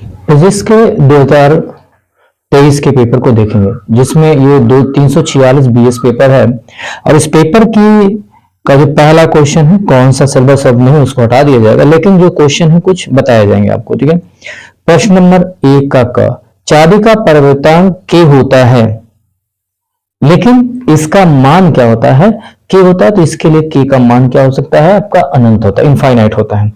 Physics के 2023 के paper को देखेंगे, जिसमें ये 346 बीएस पेपर है। और इस पेपर की का जो पहला क्वेश्चन है, कौन सा सिलेबस अब नहीं उसको हटा दिया जाएगा, लेकिन जो क्वेश्चन है कुछ बताए जाएंगे आपको, ठीक है। प्रश्न नंबर 1 का क, चाबी का परिवर्तनांक के होता है, लेकिन इसका मान क्या होता है, के होता है, तो इसके लिए के का मान क्या हो सकता है, आपका अनंत होता है, इनफाइनाइट होता है।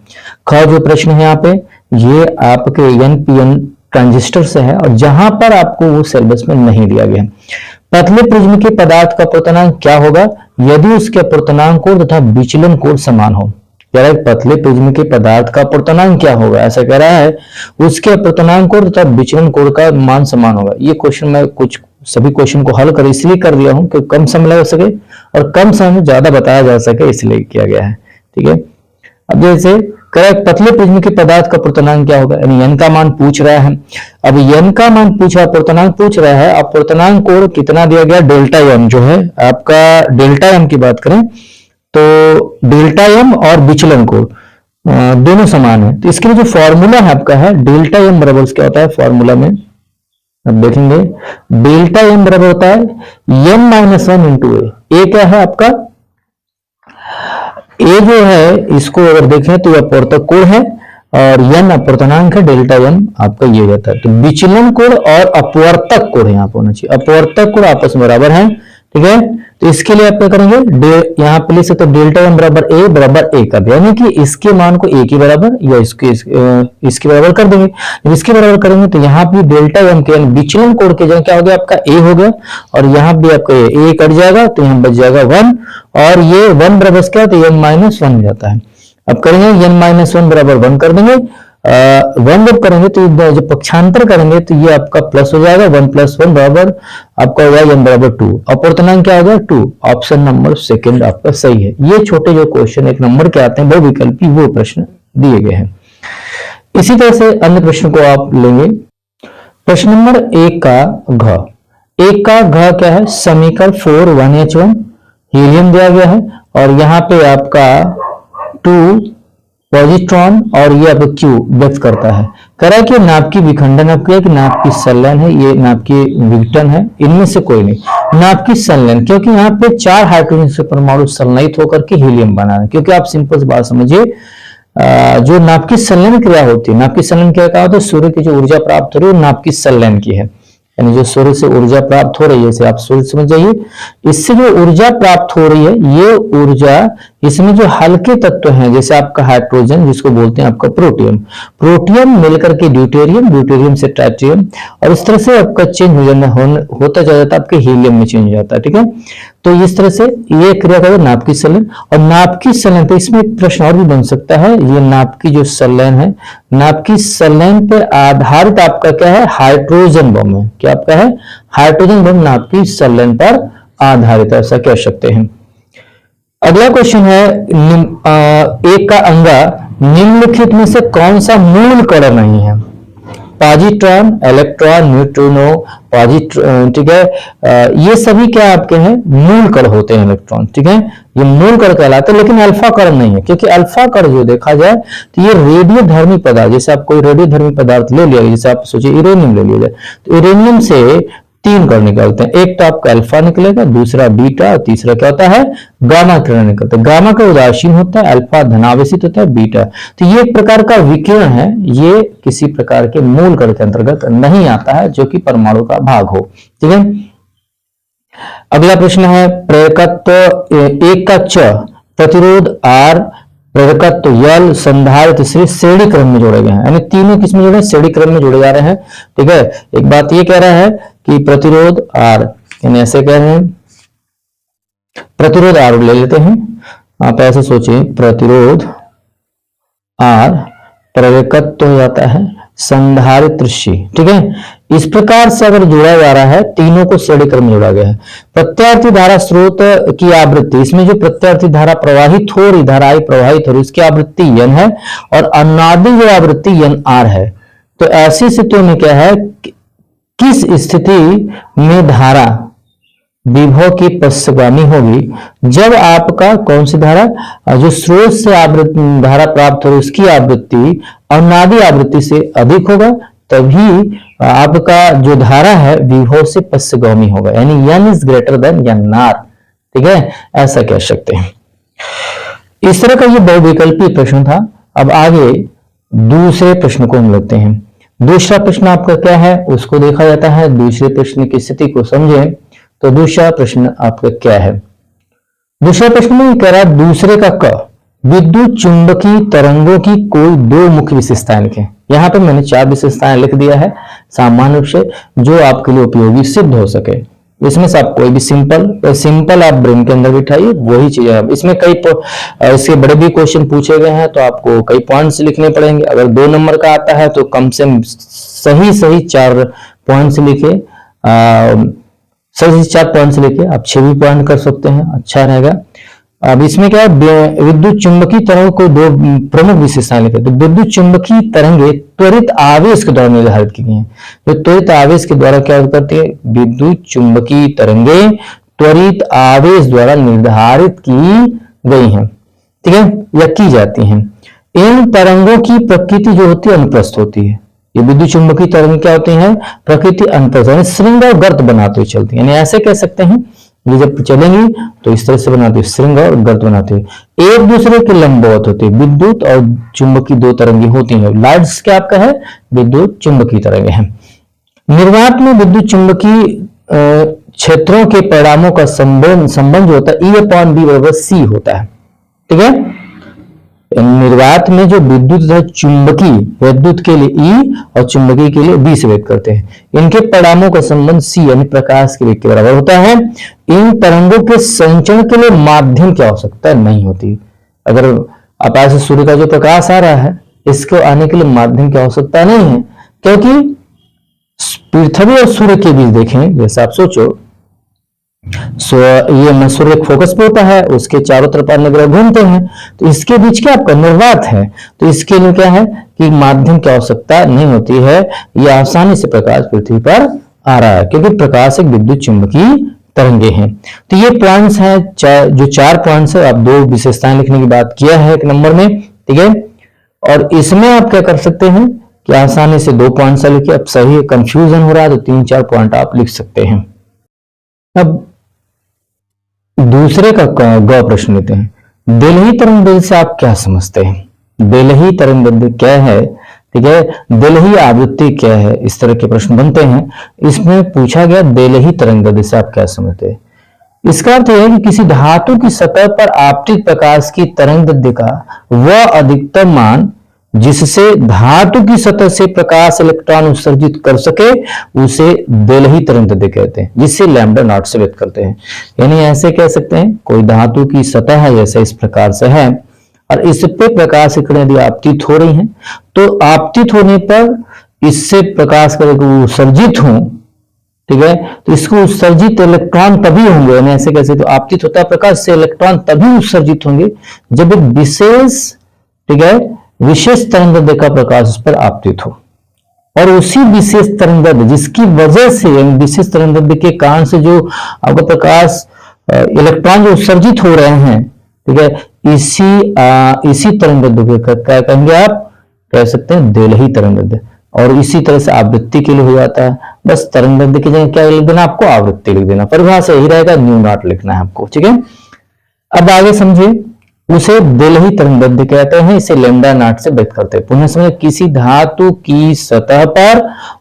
ख जो प्रश्न है यहाँ पे, ये आपके एनपीएन ट्रांजिस्टर से है, और जहां पर आपको वो सिलेबस में नहीं दिया गया है। पतले प्रिज्म के पदार्थ का अपवर्तनांक क्या होगा यदि उसके अपवर्तनांक कोण तथा विचलन कोण समान हो। कह रहा है पतले प्रिज्म के पदार्थ का अपवर्तनांक क्या होगा, ऐसा कह रहा है उसके अपवर्तनांक कोण तथा विचलन कोण का मान समान होगा। ये क्वेश्चन मैं कुछ सभी क्वेश्चन को हल कर इसलिए कर दिया हूं कि कम समय लग सके और कम समय में ज्यादा बताया जा सके, इसलिए किया गया है, ठीक है। अब जैसे पतले प्रिज्म के पदार्थ का अपवर्तनांक क्या होगा, यानी n का मान पूछ रहा है। अब n का मान पूछ रहा है, अपवर्तनांक पूछ रहा है, अपवर्तनांक कोण कितना दिया गया, डेल्टा m जो है आपका, डेल्टा m की बात करें तो डेल्टा m और विचलन कोण दोनों समान है। तो इसके लिए जो फॉर्मूला है आपका है, डेल्टा m बराबर क्या होता है फॉर्मूला में, अब देखेंगे डेल्टा m बराबर होता है m-1 इंटू ए क्या है आपका, ए जो है इसको अगर देखें तो यह अपवर्तक कोण है और n अपवर्तनांक है, डेल्टा m आपका ये जाता है। तो विचलन कोण और अपवर्तक कोण यहाँ पर होना चाहिए, अपवर्तक कोण आपस में बराबर है, ठीक है। तो इसके लिए आप क्या करेंगे, यहाँ पे लिख सकते डेल्टा m बराबर a कर दिया, यानी कि इसके मान को a के बराबर या इसके बराबर कर देंगे। जब इसके बराबर करेंगे तो यहाँ पे डेल्टा m के विचलन कोण के जगह क्या हो गया आपका a हो गया, और यहाँ भी आपका a कट जाएगा तो यहाँ बच जाएगा 1, और ये 1 बराबर क्या, तो n-1 हो जाता है। अब करेंगे n-1 बराबर 1 कर देंगे, 1 जब करेंगे तो जब पक्षांतर करेंगे तो ये आपका प्लस हो जाएगा, 1 + 1 बराबर आपका हो जाएगा n बराबर 2। अपवर्तनांक क्या हो गया 2, ऑप्शन नंबर सेकंड आपका सही है। ये छोटे जो क्वेश्चन 1 नंबर के आते हैं बहुविकल्पी, वो प्रश्न दिए गए हैं। इसी तरह से अन्य प्रश्न को आप लेंगे। प्रश्न नंबर 1 का घ, 1 का घ क्या है, समीकरण 4 हीलियम दिया गया है, और यहाँ पे आपका 2 पॉजिट्रॉन और ये अब क्यू व्यक्त करता है। कह रहा है कि नाप की विखंडन आपकी है कि नाप की संलयन है, ये नाप की विघटन है, इनमें से कोई नहीं। नाप की संलयन, क्योंकि यहाँ पे 4 हाइड्रोजन से परमाणु संलयित होकर के हीलियम बना है। क्योंकि आप सिंपल सी बात समझिए, जो नाप की संलयन क्रिया होती है, नाप की संलयन क्रिया क्या होता है, सूर्य की जो ऊर्जा प्राप्त हो रही है नाप की संलयन की है, यानी जो सूर्य से ऊर्जा प्राप्त हो रही है, जैसे आप सूर्य समझ जाइए, इससे जो ऊर्जा प्राप्त हो रही है, ये ऊर्जा इसमें जो हल्के तत्व हैं, जैसे आपका हाइड्रोजन जिसको बोलते हैं आपका प्रोटियम, प्रोटियम मिलकर के ड्यूटेरियम, ड्यूटेरियम से ट्राइटियम, और इस तरह से आपका चेंज हो जाना होता जाता है, आपके हीलियम में चेंज हो जाता है, ठीक है। तो इस तरह से ये क्रिया का नाप की संलयन, और नाप की संलयन पे इसमें एक प्रश्न और भी बन सकता है, ये नाप की जो संलयन है, नाप की संलयन पे आधारित आपका क्या है, हाइड्रोजन बम है, क्या आपका है, हाइड्रोजन बम नाप की संलयन पर आधारित, ऐसा कह सकते हैं। अगला क्वेश्चन है 1 का अंगा, निम्नलिखित में से कौन सा मूल कण नहीं है, पॉजिट्रॉन, इलेक्ट्रॉन, न्यूट्रिनो, ठीक है, ये सभी क्या आपके हैं, मूल कण होते हैं इलेक्ट्रॉन, ठीक है, ये मूल कण कहलाते हैं, लेकिन अल्फा कण नहीं है, क्योंकि अल्फा कण जो देखा जाए तो ये रेडियोधर्मी पदार्थ, जैसे आप कोई रेडियोधर्मी पदार्थ ले लिया, जैसे आप सोचिए यूरेनियम ले लिया जाए, तो यूरेनियम से 3 कण निकलते हैं, एक तो आपका अल्फा निकलेगा, दूसरा बीटा, और तीसरा क्या होता है, गामा किरण निकलता है। गामा का उदासीन होता है, अल्फा धनावेशित होता है, बीटा, तो ये एक प्रकार का विकिरण है, ये किसी प्रकार के मूल कण के अंतर्गत नहीं आता है, जो कि परमाणु का भाग हो, ठीक है। अगला प्रश्न है प्रेरकत्व 1 का च, प्रतिरोध R, प्रेरकत्व यल, संधारित्र श्रेणी क्रम में जोड़े गए हैं, यानी तीनों किस में जोड़े, श्रेणी क्रम में जोड़े जा रहे हैं, ठीक है। एक बात ये कह रहा है कि प्रतिरोध R, यानी ऐसे कह रहे हैं, प्रतिरोध R ले लेते हैं, आप ऐसे सोचिए, प्रतिरोध R, प्रेरकत्व हो जाता है संधारित्र C, ठीक है। इस प्रकार से अगर जोड़ा जा रहा है, तीनों को श्रेणी क्रम में जोड़ा गया है। प्रत्यावर्ती धारा स्रोत की आवृत्ति, इसमें जो प्रत्यावर्ती धारा प्रवाहित हो रही, धारा प्रवाहित हो रही, इसकी आवृत्ति n है, और अनादि जो आवृत्ति nr है। तो ऐसी स्थितियों में क्या है, किस स्थिति में धारा विभव की पश्चगामी होगी, जब आपका कौन सी धारा, जो स्रोत से आवृत्ति धारा प्राप्त हो रही उसकी आवृत्ति अनादि आवृत्ति से अधिक होगा, तभी आपका जो धारा है विभव से पश्चगामी होगा, यानी n is greater than nr। ठीक है, ऐसा कह सकते हैं। इस तरह का ये बहुविकल्पी प्रश्न था। अब आगे दूसरे प्रश्न को हम लेते हैं। दूसरा प्रश्न आपका क्या है उसको देखा जाता है। दूसरे प्रश्न की स्थिति को समझें तो दूसरा प्रश्न आपका क्या है। दूसरा प्रश्न में कह रहा है दूसरे का क विद्युत चुंबकीय तरंगों की कोई दो मुख्य विशेषताएं लिखें। यहाँ पे मैंने 4 विशेषताएं लिख दिया है सामान्य रूप से, जो आपके लिए उपयोगी सिद्ध हो सके। इसमें से आप कोई भी सिंपल आप ब्रेन के अंदर बिठाइए, वही चीज है। इसमें कई इसके बड़े भी क्वेश्चन पूछे गए हैं तो आपको कई पॉइंट्स लिखने पड़ेंगे। अगर 2 नंबर का आता है तो कम से सही 4 पॉइंट्स लिखे, सही 4 पॉइंट्स लिखे। आप 6 भी पॉइंट कर सकते हैं, अच्छा रहेगा। अब इसमें क्या है, विद्युत चुंबकीय तरंगों को 2 प्रमुख विशेषताएं लिखे। तो विद्युत चुंबकीय तरंगे त्वरित आवेश के द्वारा निर्धारित की गई हैं। तो त्वरित आवेश के द्वारा क्या करती है, विद्युत चुंबकीय तरंगे त्वरित आवेश द्वारा निर्धारित की गई हैं, ठीक है, या की जाती हैं। इन तरंगों की प्रकृति जो होती है अनुप्रस्थ होती है। ये विद्युत चुंबकीय तरंग क्या होती है, प्रकृति अनुप्रस्थ, यानी श्रृंग और गर्त बनाते हुए चलती है। यानी ऐसे कह सकते हैं, ये जब चलेंगी तो इस तरह से बनाती है, श्रृंग और गर्त बनाती है। एक दूसरे के लंबवत होती है। विद्युत और चुंबकीय 2 तरंगे होती हैं। लाइट्स क्या आपका है, विद्युत चुंबकीय तरंगे हैं। निर्वात में विद्युत चुंबकीय क्षेत्रों के परिणामों का संबंध जो होता है E/B बराबर C होता है, ठीक है। निर्वात में जो विद्युत है चुंबकीय, विद्युत के लिए E और चुंबकीय के लिए B से व्यक्त करते हैं। इनके परिणामों का संबंध C यानी प्रकाश के वेग के बराबर होता है। इन तरंगों के संचरण के लिए माध्यम की आवश्यकता नहीं होती। अगर आकाश से सूर्य का जो प्रकाश आ रहा है, इसको आने के लिए माध्यम की आवश्यकता नहीं है, क्योंकि पृथ्वी और सूर्य के बीच देखें, जैसे आप सोचो ये सूर्य एक फोकस पे होता है, उसके चारों तरफ अन्य ग्रह घूमते हैं, तो इसके बीच क्या आपका निर्वात है। तो इसके लिए क्या है कि माध्यम की आवश्यकता नहीं होती है, यह आसानी से प्रकाश पृथ्वी पर आ रहा है, क्योंकि प्रकाश एक विद्युत चुंबकीय तरंगे हैं। तो ये पॉइंट्स हैं, जो 4 पॉइंट्स है। आप 2 विशेषताएं लिखने की बात किया है 1 नंबर में, ठीक है। और इसमें आप क्या कर सकते हैं कि आसानी से 2 पॉइंट्स लिखिए। अब सही कंफ्यूजन हो रहा है तो 3-4 पॉइंट आप लिख सकते हैं। अब दूसरे का ग प्रश्न लेते हैं। दिल्ही तरंगदैर्घ्य से आप क्या समझते हैं। दिल्ही तरंगदैर्घ्य क्या है, ठीक है, दिल्ही आवृत्ति क्या है, इस तरह के प्रश्न बनते हैं। इसमें पूछा गया दिल्ही तरंगदैर्घ्य से आप क्या समझते हैं। इसका अर्थ यह है कि किसी धातु की सतह पर आपतित प्रकाश की तरंगदैर्घ्य का वह अधिकतम मान जिससे धातु की सतह से प्रकाश इलेक्ट्रॉन उत्सर्जित कर सके उसे दिल्ही तरंगदैर्घ्य कहते हैं, जिससे लैम्डा नॉट से व्यक्त करते हैं। यानी ऐसे कह सकते हैं, कोई धातु की सतह है जैसे इस प्रकार से है, और इस पे प्रकाश किरणें यदि आपतित हो रही हैं, तो आपतित होने पर इससे प्रकाश करें उत्सर्जित हो, ठीक है, तो इसको उत्सर्जित इलेक्ट्रॉन तभी होंगे, यानी ऐसे कैसे, तो आपतित होता है प्रकाश से इलेक्ट्रॉन तभी उत्सर्जित होंगे जब एक विशेष, ठीक है, विशेष तरंगदैर्घ्य का प्रकाश उस पर आपतित हो। और उसी विशेष तरंगदैर्घ्य जिसकी वजह से, विशेष तरंगदैर्घ्य के कारण से जो आपका प्रकाश इलेक्ट्रॉन जो उत्सर्जित हो रहे हैं, ठीक है, इसी तरंगदैर्घ्य का क्या कहेंगे आप, कह सकते हैं दिल्ही तरंगदैर्घ्य। और इसी तरह से आवृत्ति के लिए हो जाता है। बस तरंगदैर्घ्य की जगह क्या लिख देना आपको, आवृत्ति लिख देना। परिभाषा यही रहेगा, न्यू नॉट लिखना है आपको, ठीक है। अब आगे समझिए, उसे दिल्ही तरंगदैर्घ्य कहते हैं, इसे लैम्डा नॉट से व्यक्त करते हैं। पुनः समझिए, किसी धातु की सतह पर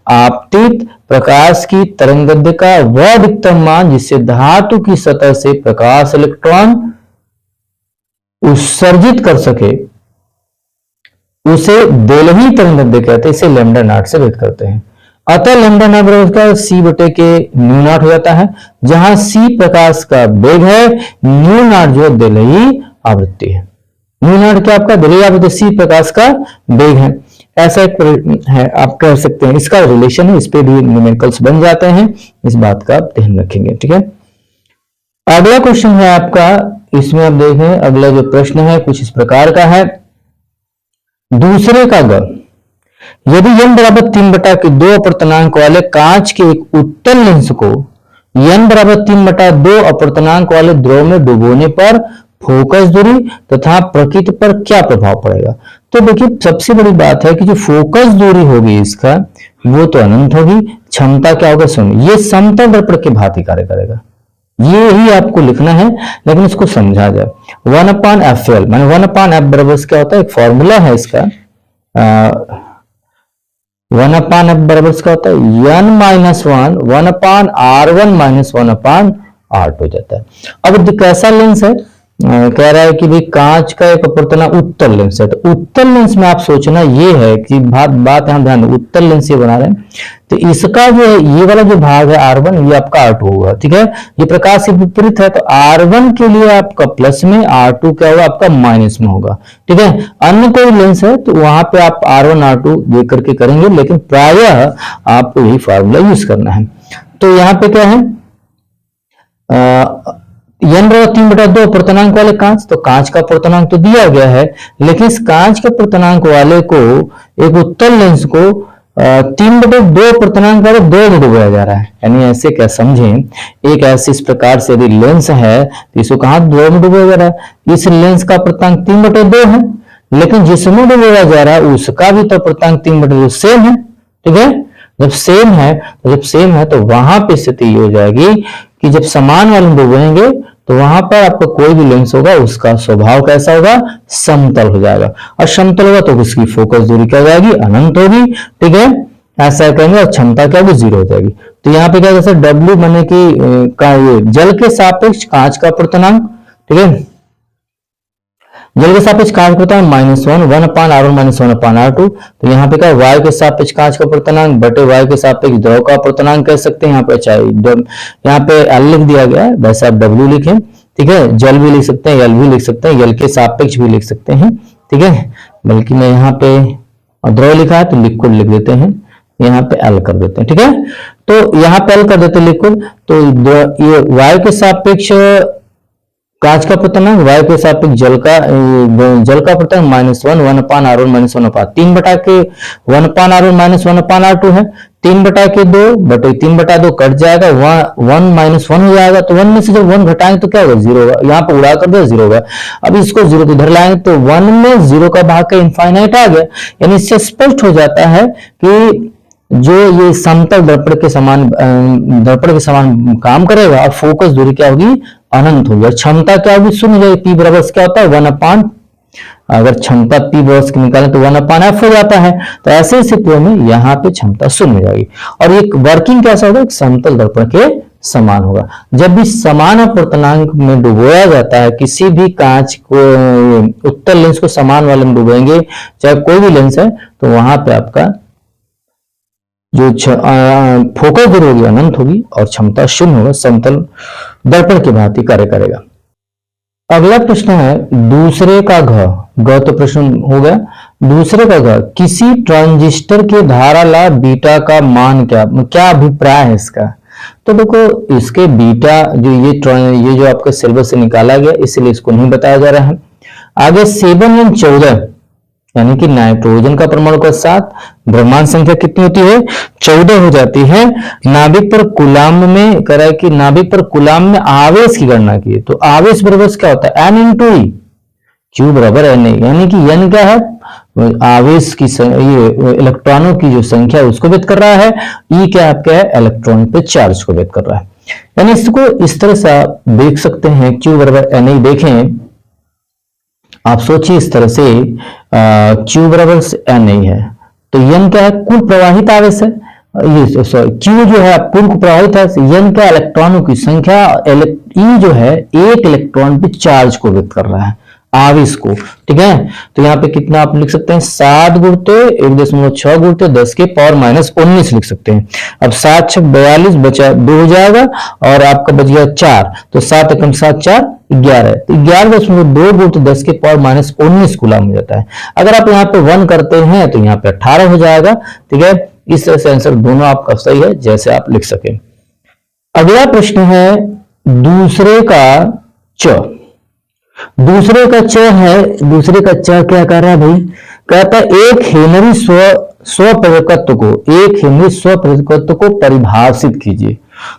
आपतित प्रकाश की तरंगदैर्घ्य का वह अधिकतम मान जिससे धातु की सतह से प्रकाश इलेक्ट्रॉन उत्सर्जित कर सके उसे दिल्ही तरंगदैर्घ्य कहते हैं, इसे लैम्डा नॉट से व्यक्त करते हैं। अतः लैम्डा नॉट बराबर सी बटे के न्यू नॉट हो जाता है, जहां सी प्रकाश का वेग है, न्यू नॉट जो दिल्ही आवृत्ति है। न्यू नॉट क्या आपका दिल्ही आवृत्ति, सी प्रकाश का वेग है। ऐसा एक है, आप कह सकते हैं, इसका रिलेशन है, इस पे भी न्यूमेरिकल्स बन जाते हैं, इस बात का आप ध्यान रखेंगे, ठीक है। अगला क्वेश्चन है आपका, इसमें आप देखें, अगला जो प्रश्न है कुछ इस प्रकार का है। दूसरे का ग, यदि n बराबर 3/2 अपर्तनांक वाले कांच के एक उत्तल लेंस को n बराबर 3/2 अपर्तनांक वाले द्रव में डुबोने पर फोकस दूरी तथा प्रकृति पर क्या प्रभाव पड़ेगा। तो देखिए, सबसे बड़ी बात है कि जो फोकस दूरी होगी इसका, वो तो अनंत होगी। क्षमता क्या होगा, शून्य। ये समतल दर्पण के भांति कार्य करेगा, ये ही आपको लिखना है, लेकिन इसको समझा जाए। 1/f(l) माने 1/f बराबर क्या होता है, एक फॉर्मूला है इसका। 1/f बराबर क्या होता है, n-1 1/r1 - 1/r2 हो जाता है। अब कैसा लेंस है, कह रहा है कि भाई कांच का एक अपर्तनांक उत्तल लेंस है। तो उत्तल लेंस में आप सोचना ये है कि बात यहां ध्यान, उत्तल लेंस ये बना रहे हैं, तो इसका जो है ये वाला जो भाग है R1, ये आपका R2 होगा, ठीक है। ये प्रकाश से विपरीत है, तो R1 के लिए आपका प्लस में, R2 क्या होगा आपका माइनस में होगा, ठीक है। अन्य कोई लेंस है तो वहां पे आप R1 R2 देख करके करेंगे, लेकिन प्रायः आपको यही फॉर्मूला यूज करना है। तो यहाँ पे क्या है, n बराबर 3/2 अपर्तनांक वाले कांच, तो कांच का अपर्तनांक तो दिया गया है, लेकिन इस कांच के अपर्तनांक वाले को, एक उत्तल लेंस को 3/2 अपर्तनांक वाले 2 में डुबाया जा रहा है। यानी ऐसे क्या समझें, एक ऐसे इस प्रकार से यदि लेंस है तो इसको कहां 2 में डुबाया जा रहा है। इस लेंस का अपर्तनांक 3/2 है, लेकिन जिसमें डुबाया जा रहा है उसका भी तो अपर्तनांक 3/2 सेम है, ठीक है। जब सेम है तो वहां पे स्थिति ये हो जाएगी कि जब समान वाले डुबोएंगे तो वहां पर आपका कोई भी लेंस होगा उसका स्वभाव कैसा होगा, समतल हो जाएगा। और समतल होगा तो उसकी फोकस दूरी क्या हो जाएगी, अनंत होगी, ठीक है। ऐसा कहेंगे, और क्षमता क्या होगी, 0 हो जाएगी। तो यहाँ पे क्या, जैसे W माने कि का ये जल के सापेक्ष कांच का अपर्तनांक, ठीक है। जल के सापेक्ष कांच का अपर्तनांक -1 1/r1 - 1/r2। तो यहाँ पे क्या, वायु के सापेक्ष कांच का अपर्तनांक बटे वायु के सापेक्ष द्रव का अपर्तनांक कह सकते हैं। यहाँ पे चाहे यहाँ पे L लिख दिया गया है, वैसे आप W लिखें, ठीक है। जल भी लिख सकते हैं, L भी लिख सकते हैं, जल के सापेक्ष भी लिख सकते हैं, ठीक है। बल्कि मैं यहाँ पे द्रव लिखा है तो लिक्विड लिख देते हैं, यहाँ पे L कर देते हैं, ठीक है। तो यहाँ पे L कर देते हैं लिक्विड। तो ये वायु के सापेक्ष कांच का अपर्तनांक, वायु के सापेक्ष जल का अपर्तनांक -1 1/r1 - 1/r, 1/r1 - 1/r2 है। 3/2 बटे 3/2 कट जाएगा, 1 - 1 हो जाएगा। तो 1 में से जब 1 घटाएंगे तो क्या होगा, 0 होगा। यहाँ पे उड़ा कर दो 0 होगा। अब इसको 0 को इधर लाएंगे तो 1 में 0 का भाग का इनफाइनाइट आ गया। यानी इससे स्पष्ट हो जाता है कि जो ये समतल दर्पण के समान काम करेगा, और फोकस दूरी क्या होगी, अनंत होगी। और क्षमता क्या होगी, शून्य हो जाएगी। P बराबर क्या होता है, 1/, अगर क्षमता P बराबर निकाले तो 1/f हो जाता है। तो ऐसे स्थितियों में यहाँ पे क्षमता शून्य हो जाएगी। और एक वर्किंग कैसा होगा, समतल दर्पण के समान होगा। जब भी समान अपर्तनांक में डुबोया जाता है, किसी भी कांच को, उत्तल लेंस को समान वाले में डुबोएंगे, चाहे कोई भी लेंस है, तो वहां पे आपका जो फोकस दूरी होगी अनंत होगी और क्षमता शून्य होगा, समतल दर्पण की भांति कार्य करेगा। अगला प्रश्न है दूसरे का घ तो प्रश्न हो गया। दूसरे का घ, किसी ट्रांजिस्टर के धारा लाभ बीटा का मान क्या अभिप्राय है इसका। तो देखो, इसके बीटा ये जो आपके सिलेबस से निकाला गया, इसलिए इसको नहीं बताया जा रहा है। आगे 7 - 14 यानी कि नाइट्रोजन का परमाणु का 7, द्रव्यमान संख्या कितनी होती है, 14 हो जाती है। नाभिक पर कूलाम्ब में कह रहा है कि नाभिक पर कूलाम्ब में आवेश की गणना की। तो आवेश बराबर क्या होता है, N × E, Q बराबर Na, यानी कि N क्या है, आवेश की ये इलेक्ट्रॉनों की जो संख्या उसको व्यक्त कर रहा है। E क्या है, इलेक्ट्रॉन पे चार्ज को व्यक्त कर रहा है। यानी इसको इस तरह से आप देख सकते हैं, Q बराबर Na। देखें, आप सोचिए इस तरह से, Q बराबर Na है, तो N क्या है, कुल प्रवाहित आवेश है। ये सॉरी, Q जो है पूर्ण प्रवाहित है, N क्या, इलेक्ट्रॉनों की संख्या, E जो है एक इलेक्ट्रॉन पे चार्ज को व्यक्त कर रहा है, आवेश को, ठीक है। तो यहाँ पे कितना आप लिख सकते हैं, 7 गुणित 1.6 गुणित 10 के पावर -19 लिख सकते हैं। अब 7 × 6 42 बचा 2 हो जाएगा, और आपका बच गया 4, तो 7 × 7 4 11, तो 11.2 गुणित 10 के पावर -19 कूलम हो जाता है। अगर आप यहाँ पे 1 करते हैं तो यहाँ पे 18 हो जाएगा, ठीक है। इस तरह से आंसर दोनों आपका सही है, जैसे आप लिख सके। अगला प्रश्न है दूसरे का च। दूसरे का च है, दूसरे का च क्या कर रहा है भाई, कहता है एक हेनरी स्वप्रेरकत्व को परिभाषित कीजिए।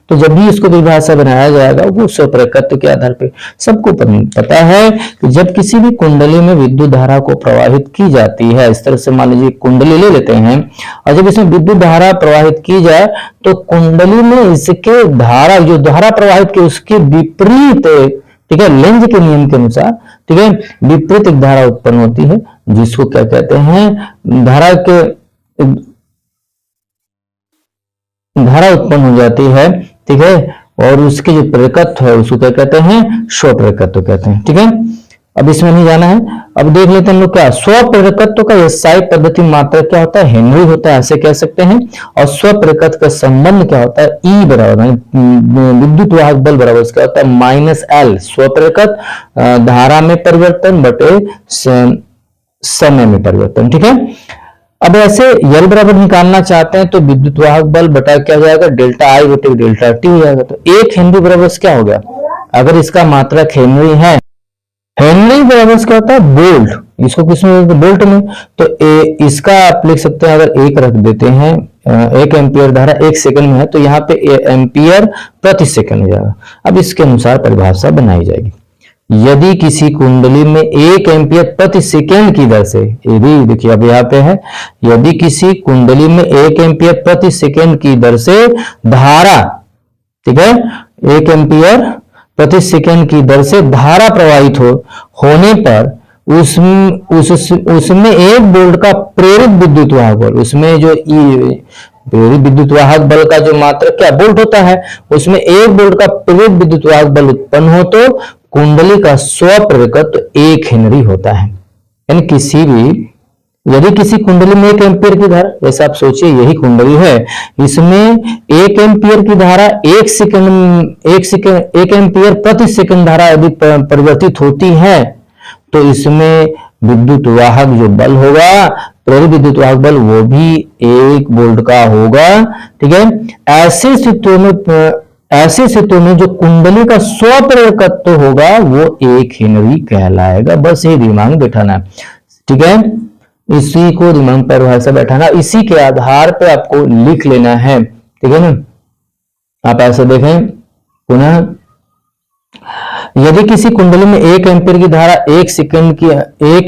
तो जब भी इसको परिभाषा बनाया जाएगा वो स्वप्रकत्व के आधार पे। सबको पता है कि जब किसी भी कुंडली में विद्युत धारा को प्रवाहित की जाती है, इस तरह से मान लीजिए कुंडली ले लेते हैं, और जब इसमें विद्युत धारा प्रवाहित की जाए तो कुंडली में इसके धारा जो धारा प्रवाहित की उसके विपरीत, ठीक है, लेंज के नियम के अनुसार, ठीक है, विपरीत एक धारा उत्पन्न होती है जिसको क्या कहते हैं, धारा उत्पन्न हो जाती है, ठीक है, और उसके जो प्रेरकत्व है उसको क्या कहते हैं, स्वप्रेरकत्व कहते हैं। ठीक है, अब इसमें नहीं जाना है। अब देख लेते हैं हम लोग क्या स्वप्रेरकत्व का एसआई पद्धति मात्रक क्या होता है, हेनरी होता है, ऐसे कह सकते हैं। और स्वप्रेरकत्व का संबंध क्या होता है, ई बराबर विद्युत वाहक बल बराबर क्या होता है, माइनस एल। स्वप्रेरकत्व धारा में परिवर्तन बटे समय में परिवर्तन। ठीक है, अब ऐसे यल बराबर निकालना चाहते हैं तो विद्युत वाहक बल बटा क्या हो जाएगा, डेल्टा आई बटे डेल्टा टी हो जाएगा। तो 1 हेनरी बराबर क्या हो गया, अगर इसका मात्रक हेनरी है, हेनरी बराबर क्या होता है, वोल्ट, इसको किसमें, वोल्ट में। तो इसका आप लिख सकते हैं, अगर 1 रख देते हैं, 1 एम्पियर धारा 1 सेकंड में है तो यहाँ पे एम्पियर प्रति सेकंड हो जाएगा। अब इसके अनुसार परिभाषा बनाई जाएगी। यदि किसी कुंडली में 1 एम्पियर प्रति सेकंड की दर से, ये भी देखिए अब यहाँ पे है, यदि किसी कुंडली में 1 एम्पियर प्रति सेकंड की दर से धारा, ठीक है, 1 एम्पियर प्रति सेकंड की दर से धारा प्रवाहित होने पर उसमें 1 वोल्ट का प्रेरित विद्युत वाहक बल, उसमें जो प्रेरित विद्युत वाहक बल का जो मात्रक क्या वोल्ट होता है, उसमें 1 वोल्ट का प्रेरित विद्युत वाहक बल उत्पन्न हो तो कुंडली का स्वप्रेरकत्व 1 हेनरी होता है। यानी यदि किसी कुंडली में 1 एम्पियर की धारा, जैसे आप सोचिए यही कुंडली है, इसमें 1 एम्पियर की धारा 1 एम्पियर प्रति सेकंड धारा यदि परिवर्तित होती है तो इसमें विद्युत वाहक जो बल होगा, प्रेरित विद्युत वाहक बल, वो भी 1 वोल्ट का होगा। ठीक है, ऐसे स्थितियों में जो कुंडली का स्वप्रेरकत्व होगा वो 1 हेनरी कहलाएगा। बस ये दिमाग में बैठाना है। ठीक है, इसी को दिमाग पर भाषा बैठाना, इसी के आधार पे आपको लिख लेना है। ठीक है ना, आप ऐसे देखें पुनः, यदि किसी कुंडली में 1 एम्पियर की धारा 1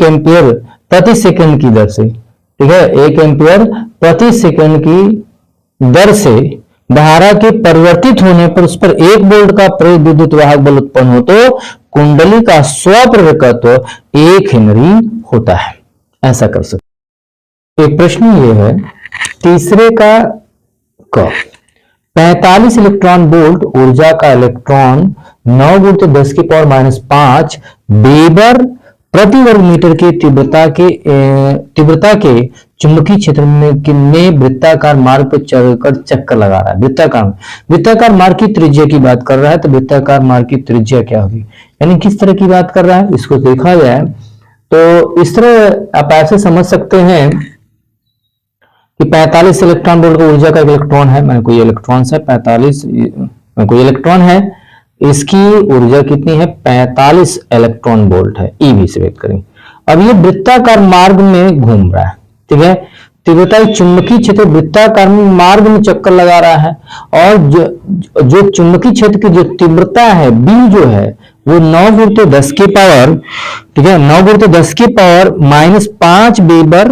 एम्पियर प्रति सेकंड की दर से, ठीक है, 1 एम्पियर प्रति सेकंड की दर से धारा के परिवर्तित होने पर उस पर 1 वोल्ट का प्रेरित विद्युत वाहक बल उत्पन्न हो तो कुंडली का स्वप्रेरकत्व 1 हेनरी होता है। ऐसा कर सकते। एक प्रश्न ये है तीसरे का 45 इलेक्ट्रॉन वोल्ट ऊर्जा का इलेक्ट्रॉन 9 गुणित 10 की पावर -5 वेबर प्रति वर्ग मीटर की तीव्रता के चुंबकीय क्षेत्र में वृत्ताकार मार्ग पर चलकर चक्कर लगा रहा है। वृत्ताकार मार्ग की त्रिज्या की बात कर रहा है, तो वृत्ताकार मार्ग की त्रिज्या क्या होगी, यानी किस तरह की बात कर रहा है, इसको देखा जाए तो इस तरह आप ऐसे समझ सकते हैं कि 45 इलेक्ट्रॉन वोल्ट का ऊर्जा का इलेक्ट्रॉन है, मैंने कोई इलेक्ट्रॉन है 45 कोई इलेक्ट्रॉन है, इसकी ऊर्जा कितनी है 45 इलेक्ट्रॉन वोल्ट है, ईवी से व्यक्त करेंगे। अब ये वृत्ताकार मार्ग में घूम रहा है, ठीक है, तीव्रता चुंबकीय क्षेत्र वृत्ताकार मार्ग में चक्कर लगा रहा है, और जो चुंबकीय क्षेत्र की जो तीव्रता है बी जो है वो 9 गुणित 10 की पावर, ठीक है, 9 गुणित 10 की पावर -5 वेबर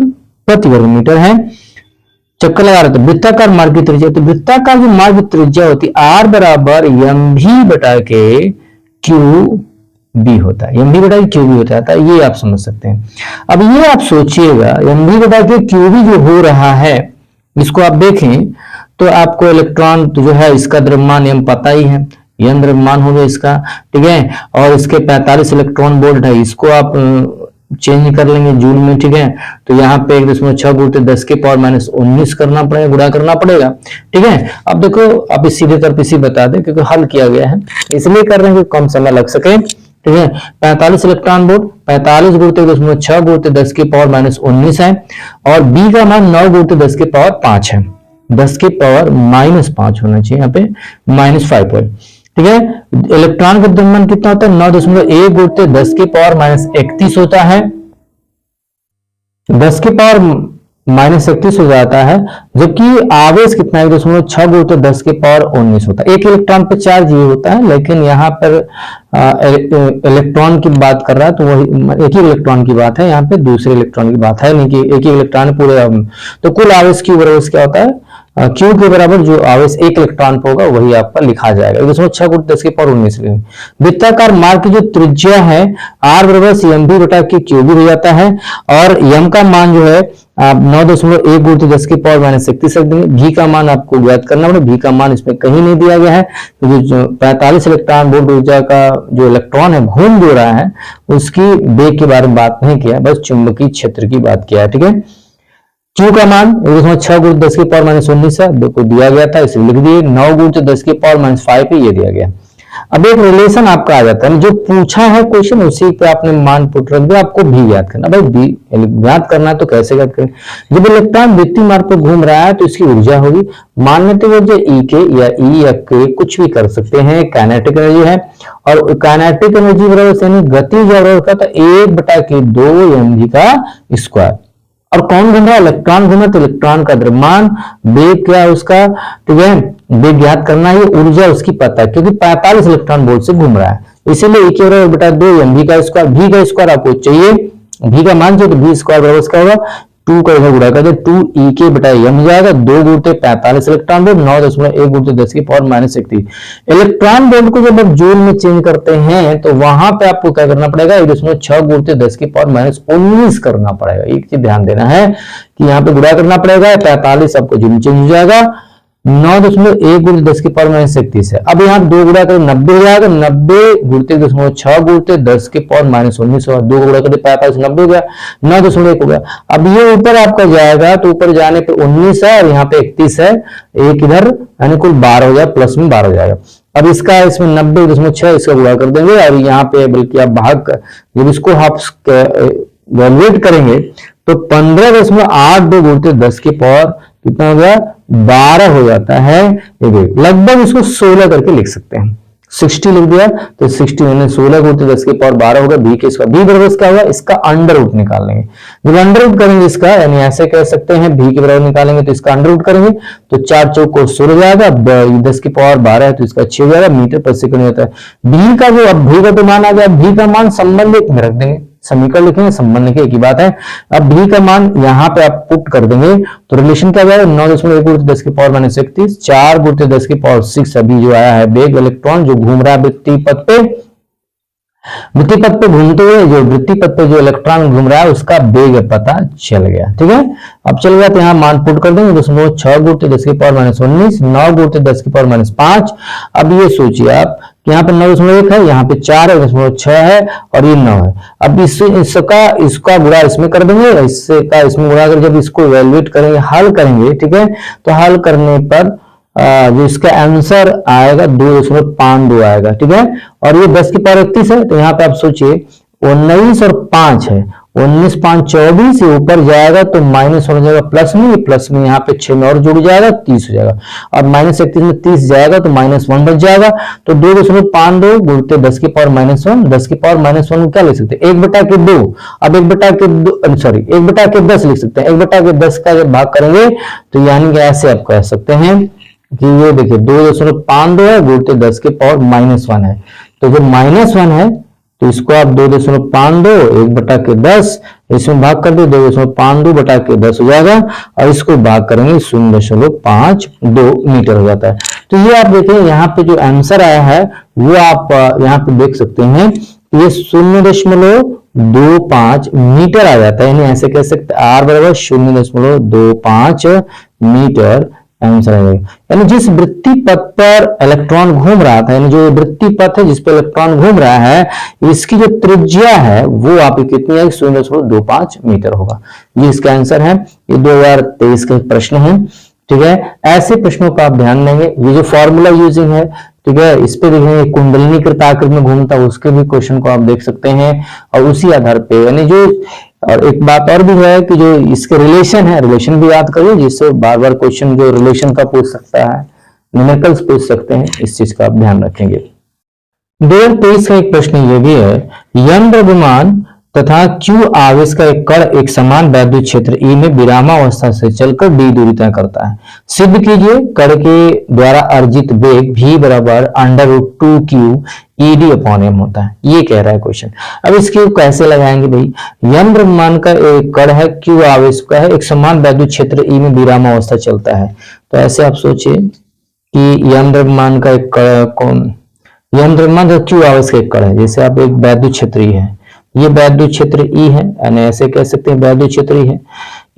प्रति वर्ग मीटर है, चक्कर लगा रहे थे। वृत्ताकार मार्ग की त्रिज्या, तो वृत्ताकार जो मार्ग की त्रिज्या होती है आर बराबर एम भी बटा के क्यू बी होता है, एम भी बटा के क्यू बी होता है, ये आप समझ सकते हैं। अब ये आप सोचिएगा एम भी बटा के क्यू बी जो हो रहा है, इसको आप देखें तो आपको इलेक्ट्रॉन तो जो है इसका द्रव्यमान एम पता ही है, एम द्रव्यमान हो गया इसका, ठीक है, और इसके 45 इलेक्ट्रॉन वोल्ट है, इसको आप चेंज कर लेंगे जूल में, ठीक है, तो यहाँ पे 1.6 गुणित 10 की पावर -19 करना पड़ेगा, गुणा करना पड़ेगा, ठीक है। अब देखो आप इस सीधे तरफ इसी बता दें क्योंकि हल किया गया है, इसलिए कर रहे हैं कि कम समय लग सके, ठीक है। 45 इलेक्ट्रॉन वोल्ट 45 गुणित 1.6 गुणित 10 की पावर -19 है, और बी का मान 9 गुणित 10 की पावर 5 है, 10 की पावर -5 होना चाहिए, यहाँ पे -5 है, ठीक है। इलेक्ट्रॉन का द्रव्यमान कितना होता है 9.1 गुणित 10 की पावर -31 होता है, 10 की पावर -31 हो जाता है, जबकि आवेश कितना है 1.6 गुणित 10 के पावर 19 होता है। एक इलेक्ट्रॉन पे चार्ज ये होता है, लेकिन यहाँ पर इलेक्ट्रॉन की बात कर रहा है तो वही एक ही इलेक्ट्रॉन की बात है, यहाँ पे दूसरे इलेक्ट्रॉन की बात है नहीं कि एक ही इलेक्ट्रॉन पूरे। तो कुल आवेश की बराबर क्या होता है, Q के बराबर जो आवेश एक इलेक्ट्रॉन पर होगा वही आपका लिखा जाएगा 1.6 गुणित 10 के पावर 19। वृत्ताकार मार्ग की जो त्रिज्या है R बराबर CMV बटा के क्यूबी हो जाता है, और m का मान जो है आप 9.1 गुणित 10 के पावर -31 रख देंगे। V का मान आपको ज्ञात करना पड़ेगा, V का मान इसमें कहीं नहीं दिया गया है, तो जो 45 इलेक्ट्रॉन वोल्ट ऊर्जा का जो इलेक्ट्रॉन है घूम जो रहा है उसकी वेग के बारे में बात नहीं किया, बस चुंबकीय क्षेत्र की बात किया है। ठीक है, Q का मान 1.6 गुणित 10 के पावर -19 है, देखो दिया गया था इसे लिख दिए, 9 गुणित 10 के पावर -5 पे ये दिया गया। अब एक रिलेशन आपका आ जाता है, जो पूछा है क्वेश्चन उसी पे आपने मान पुट रख दिया, आपको भी याद करना। भाई भी याद करना है तो कैसे याद करें, जब इलेक्ट्रॉन वृत्तीय मार्ग पर घूम रहा है तो इसकी ऊर्जा होगी मान लेते हुए जो E के या E या K कुछ भी कर सकते हैं, काइनेटिक एनर्जी है, और काइनेटिक एनर्जी बराबर यानी गतिज बराबर का तो 1/2 mv का स्क्वायर। और कौन घूम रहा है, इलेक्ट्रॉन घूम रहा है, तो इलेक्ट्रॉन का द्रव्यमान वेग क्या है उसका, ठीक है, वेग ज्ञात करना है, ऊर्जा उसकी पता है क्योंकि 45 इलेक्ट्रॉन वोल्ट से घूम रहा है, इसीलिए E के बराबर बटा 2 mv का स्क्वायर। V का स्क्वायर आपको चाहिए, V का मान चाहिए तो V स्क्वायर बराबर क्या होगा 2 का इधर गुणा कर दे 2 E के बटा m हो जाएगा, 2 गुणित 45 इलेक्ट्रॉन वोल्ट 9.1 गुणित 10 की पावर -31। इलेक्ट्रॉन वोल्ट को जब आप जूल में चेंज करते हैं तो वहां पे आपको क्या करना पड़ेगा 1.6 गुणित 10 की पावर -19 करना पड़ेगा। एक चीज ध्यान देना है कि यहाँ पे गुणा करना पड़ेगा, 45 आपको जूल में चेंज हो जाएगा, 9.1 गुणित 10 की पावर -31 है। अब यहाँ 2 गुणा कर 90 हो जाएगा, 90 गुणित 1.6 गुणित 10 के पावर -19 होगा, 2 गुणा कर 45 90 हो गया, 9.1 हो गया। अब ये ऊपर आपका जाएगा तो ऊपर जाने पे 19 है और यहाँ पे 31 है, एक इधर यानी कुल 12 हो जाएगा, प्लस में 12 हो जाएगा। अब इसका इसमें 90.6 इसका गुणा कर देंगे और यहाँ पे बल्कि आप भाग जब इसको आप वैल्यूएट करेंगे तो 15.82 गुणित 10 की पावर कितना हो गया 12 हो जाता है। लगभग इसको 16 करके लिख सकते हैं, 60 लिख दिया तो 60 मैंने 16 गुणित 10 की पावर 12 होगा। बी के इसका बी बराबर क्या होगा, इसका अंडर रूट निकाल लेंगे। जब अंडर रूट करेंगे इसका यानी ऐसे कह सकते हैं बी के बराबर निकालेंगे तो इसका अंडर रूट करेंगे तो 4 चौक को 16 जाएगा, 10 की पावर 12 है तो इसका 6 जाएगा, मीटर पर सेकंड होता है। बी का जो अब भी का तो मान आ गया, बी का मान संबंधित में रख देंगे, समीकरण लिखेंगे संबंध की एक ही बात है। अब बी का मान यहाँ पे आप पुट कर देंगे तो रिलेशन क्या जाएगा 9.1 गुणित 10 की पावर -31, 4 गुणित 10 की पावर 6 अभी जो आया है वेग इलेक्ट्रॉन जो घूम रहा है वृत्तीय पथ पे, वृत्तीय पथ पे घूमते हुए जो वृत्तीय पथ पे जो इलेक्ट्रॉन घूम रहा है उसका वेग पता चल गया। ठीक है, अब चल गया तो यहाँ मान पुट कर देंगे 6 गुणित 10 की पावर -19, 9 गुणित 10 की पावर -5। अब ये सोचिए आप कि यहाँ पे 9.1 है, यहाँ पे 4 है, 9.6 है और ये 9 है। अब इसका गुणा इसमें कर देंगे, इससे का इसमें गुणा कर जब इसको इवैल्यूएट करेंगे हल करेंगे, ठीक है, तो हल करने पर जो इसका आंसर आएगा 2.52 आएगा। ठीक है, और ये 10 की पावर 31 है तो यहाँ पे आप सोचिए 19 और 5 है, 19 5 24, ये ऊपर जाएगा तो माइनस हो जाएगा प्लस में यहाँ पे 6 में और जुड़ जाएगा 30 हो जाएगा, और -31 में 30 जाएगा तो -1 बच जाएगा। तो 2.52 गुणित 10 की पावर -1, 10 की पावर -1 क्या लिख सकते हैं 1/2। अब 1/10 लिख सकते हैं, 1/10 का जब भाग करेंगे तो यानी कि ऐसे आप कह सकते हैं कि ये देखिए 2.52 है गुणित 10 के पावर -1 है, तो जब -1 है तो इसको आप 2.52 1/10 इसमें भाग कर दो 2.52/10 हो जाएगा, और इसको भाग करेंगे 0.52 मीटर हो जाता है। तो ये आप देखें यहाँ पे जो आंसर आया है वो आप यहाँ पे देख सकते हैं, ये 0.25 मीटर आ जाता है, यानी ऐसे कह सकते हैं R बराबर 0.25 मीटर आंसर है। यानी जिस वृत्तीय पथ पर इलेक्ट्रॉन घूम रहा था, यानी जो वृत्तीय पथ है जिस पर इलेक्ट्रॉन घूम रहा है, इसकी जो त्रिज्या है वो आप कितनी है 0.25 मीटर होगा। ये इसका आंसर है, ये 2023 का प्रश्न है। ठीक है, ऐसे प्रश्नों का आप ध्यान देंगे। ये जो फॉर्मूला यूजिंग है, ठीक है, इस पे देखेंगे कुंडलिनीकृत आकृति में घूमता है उसके भी क्वेश्चन को आप देख सकते हैं, और उसी आधार पे यानी जो और एक बात और भी है कि जो इसके रिलेशन है, रिलेशन भी याद करिए जिससे बार बार क्वेश्चन जो रिलेशन का पूछ सकता है, न्यूमेरिकल्स पूछ सकते हैं, इस चीज का आप ध्यान रखेंगे। 2023 का एक प्रश्न ये भी है, यम द्रव्यमान तथा Q आवेश का एक कण एक समान वैद्युत क्षेत्र E में विरामावस्था से चलकर d दूरी तय करता है। सिद्ध कीजिए कण के द्वारा अर्जित वेग v बराबर √2q ed अपॉन m होता है। ये कह रहा है क्वेश्चन। अब इसके कैसे लगाएंगे भाई, m द्रव्यमान का एक कण है, Q आवेश का है, एक समान वैद्युत क्षेत्र E में विरामावस्था चलता है। तो ऐसे आप सोचिए कि m द्रव्यमान का एक कण m द्रव्यमान का Q आवेश का एक कण है, जैसे आप एक वैद्युत क्षेत्र E है, ये वैद्युत क्षेत्र E है, यानी ऐसे कह सकते हैं वैद्युत क्षेत्र E है।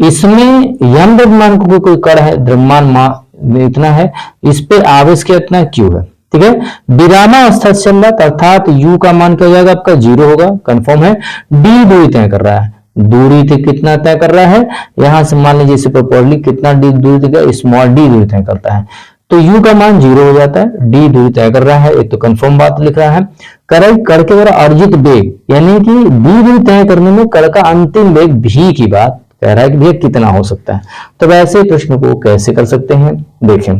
इसमें m द्रव्यमान को कोई कण है, द्रव्यमान इतना है, इस पे आवेश कितना Q है, ठीक है। विरामावस्था से चल रहा है, अर्थात U का मान क्या हो जाएगा आपका 0 होगा, कंफर्म है। D दूरी तय कर रहा है, दूरी थे कितना तय कर रहा है, यहां से मान लीजिए इसे प्रॉपर्ली कितना दूरी तय, स्मॉल d दूरी तय करता है, तो U का मान 0 हो जाता है, D दूरी तय कर रहा है, एक तो कंफर्म बात लिख रहा है। कण के द्वारा अर्जित वेग, यानी कि D दूरी तय करने में कण का अंतिम वेग v की बात कह रहा है कि वेग कितना हो सकता है। तो वैसे प्रश्न को कैसे कर सकते हैं, देखें।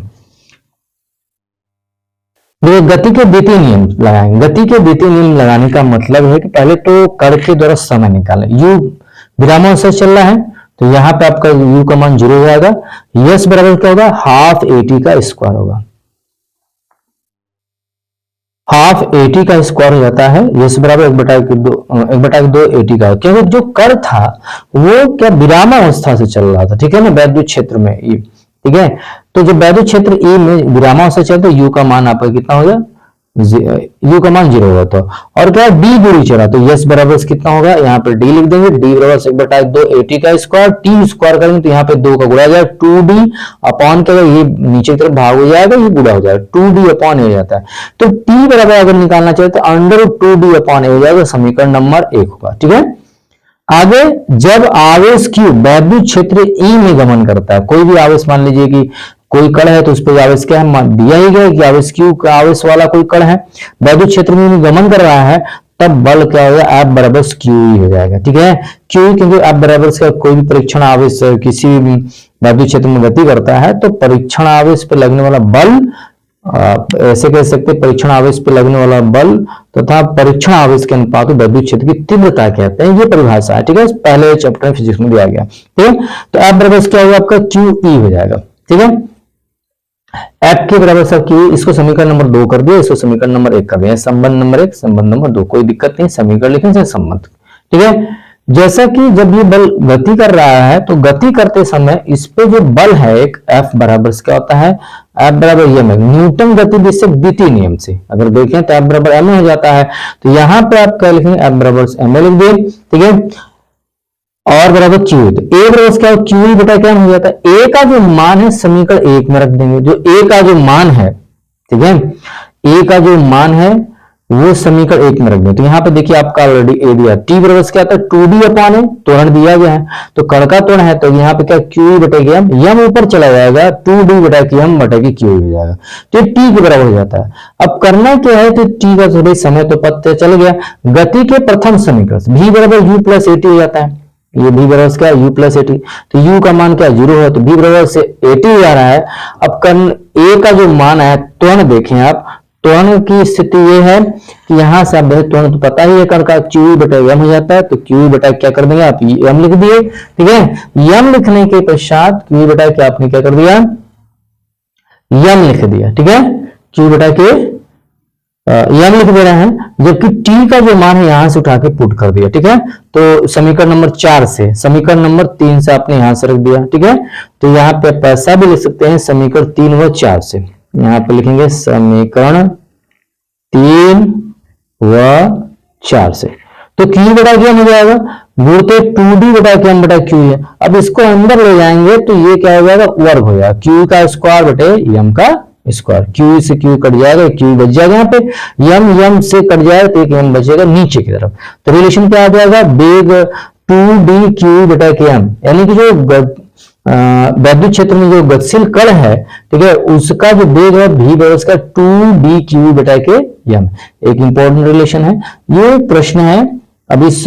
गति के द्वितीय नियम लगाएंगे। गति के द्वितीय नियम लगाने का मतलब है कि पहले तो कण के द्वारा समय निकालें। U विरामावस्था से चल रहा है, तो यहाँ पे आपका U का मान 0 हो जाएगा। यस बराबर क्या होगा, हाफ AT का स्क्वायर होगा, हाफ AT का स्क्वायर हो जाता है। यस बराबर 1/2 AT का, क्योंकि जो कण था वो क्या विरामावस्था से चल रहा था, ठीक है ना, वैद्युत क्षेत्र में E, ठीक है। तो जब वैद्युत क्षेत्र E में विरामावस्था चलता है, U का मान आपका कितना हो गया, U का मान 0 होगा। तो और क्या D दूरी चला, तो यस बराबर कितना होगा, यहाँ पे D लिख देंगे, D बराबर 1/2 AT का स्क्वायर, T स्क्वायर करेंगे तो यहाँ पे 2 का गुणा जाएगा, 2D अपॉन क्या, ये नीचे की तरफ भाग हो जाएगा, ये गुणा हो जाएगा, 2D अपॉन A हो जाता है। तो T बराबर अगर निकालना चाहे तो √2D अपॉन A हो जाएगा, समीकरण नंबर 1 होगा, ठीक है। आगे जब आवेश Q वैद्युत क्षेत्र E में गमन करता है, कोई भी आवेश, मान लीजिए कि कोई कण है तो उस पर आवेश क्या है, दिया ही गया कि आवेश Q का आवेश वाला कोई कण है, वैद्युत क्षेत्र में गमन कर रहा है, तब बल क्या होगा, F बराबर QE हो जाएगा, ठीक है। QE क्योंकि F बराबर का कोई भी परीक्षण आवेश किसी वैद्युत क्षेत्र में गति करता है, तो परीक्षण आवेश पर लगने वाला बल, ऐसे कह सकते हैं परीक्षण आवेश पर लगने वाला बल तथा परीक्षण आवेश के अनुपात वैद्युत क्षेत्र की तीव्रता कहते हैं, ये परिभाषा है, ठीक है, पहले चैप्टर फिजिक्स में दिया गया, ठीक है। तो F बराबर क्या होगा आपका QE हो जाएगा, ठीक है। F के बराबर सब Q, इसको समीकरण नंबर 2 कर दिया, इसको समीकरण नंबर 1 कर दिया, संबंध नंबर 1 संबंध नंबर 2, कोई दिक्कत नहीं, समीकरण लिखें चाहे संबंध, ठीक है। जैसा कि जब ये बल गति कर रहा है, तो गति करते समय इस पे जो बल है एक F बराबर क्या होता है, F बराबर m है, न्यूटन गतिविधि से द्वितीय नियम से अगर देखें तो F बराबर m हो जाता है। तो यहाँ पे आप क्या लिखेंगे, F बराबर m लिख दिए, ठीक है, और बराबर Q, तो A बराबर क्या, QE बटा क्या हो जाता है, A का जो मान है समीकरण 1 में रख देंगे, जो A का जो मान है, ठीक है, A का जो मान है वो समीकरण 1 में रख दें। तो यहाँ पे देखिए आपका ऑलरेडी A दिया, T बराबर क्या आता है 2D अपॉन A, त्वरण दिया गया है, तो कण का त्वरण है, तो यहाँ पे क्या QE बटा के m ऊपर चला जाएगा, 2D बटा के m बटा के QE हो जाएगा, तो T के बराबर हो जाता है। अब करना क्या है, तो T का थोड़ी समय तो पता चल गया, गति के प्रथम समीकरण V बराबर U प्लस AT हो जाता है, ये V बराबर क्या U प्लस AT, तो U का मान क्या 0 है, तो V बराबर से AT आ रहा है। अब कर्ण A का जो मान है, त्वरण देखें आप, त्वरण की स्थिति ये है कि यहां से आप त्वरण तो पता ही है, कण का QE बटा m हो जाता है, तो QE बटा क्या कर देंगे आप, m लिख दिए, ठीक है। m लिखने के पश्चात QE बटा क्या आपने क्या कर दिया, m लिख दिया, ठीक है, QE बटा के m लिख दे रहे हैं, जबकि T का जो मान है यहां से उठा के पुट कर दिया, ठीक है। तो समीकरण नंबर 4 से, समीकरण नंबर 3 से आपने यहां से रख दिया, ठीक है। तो यहाँ पे पैसा भी लिख सकते हैं समीकरण 3 व 4 से, यहाँ पे लिखेंगे समीकरण 3 व 4 से, तो Q बटा क्या हो जाएगा, गुणते 2D बटा के m बटा Q है। अब इसको अंदर ले जाएंगे तो ये क्या हो जाएगा, वर्ग हो जाएगा, Q का स्क्वायर बटे m का स्क्वायर, Q से Q कट जाएगा, Q बच जाएगा, यहाँ पे m से कट जाएगा तो एक m बचेगा नीचे की तरफ, तो रिलेशन क्या आ जाएगा, वेग 2D Q बटा के m, यानी कि जो वैद्युत क्षेत्र में जो गतिशील कण है, ठीक है, उसका जो वेग है V बराबर का 2D Q बटा के m, एक इंपॉर्टेंट रिलेशन है, ये प्रश्न है। अब इस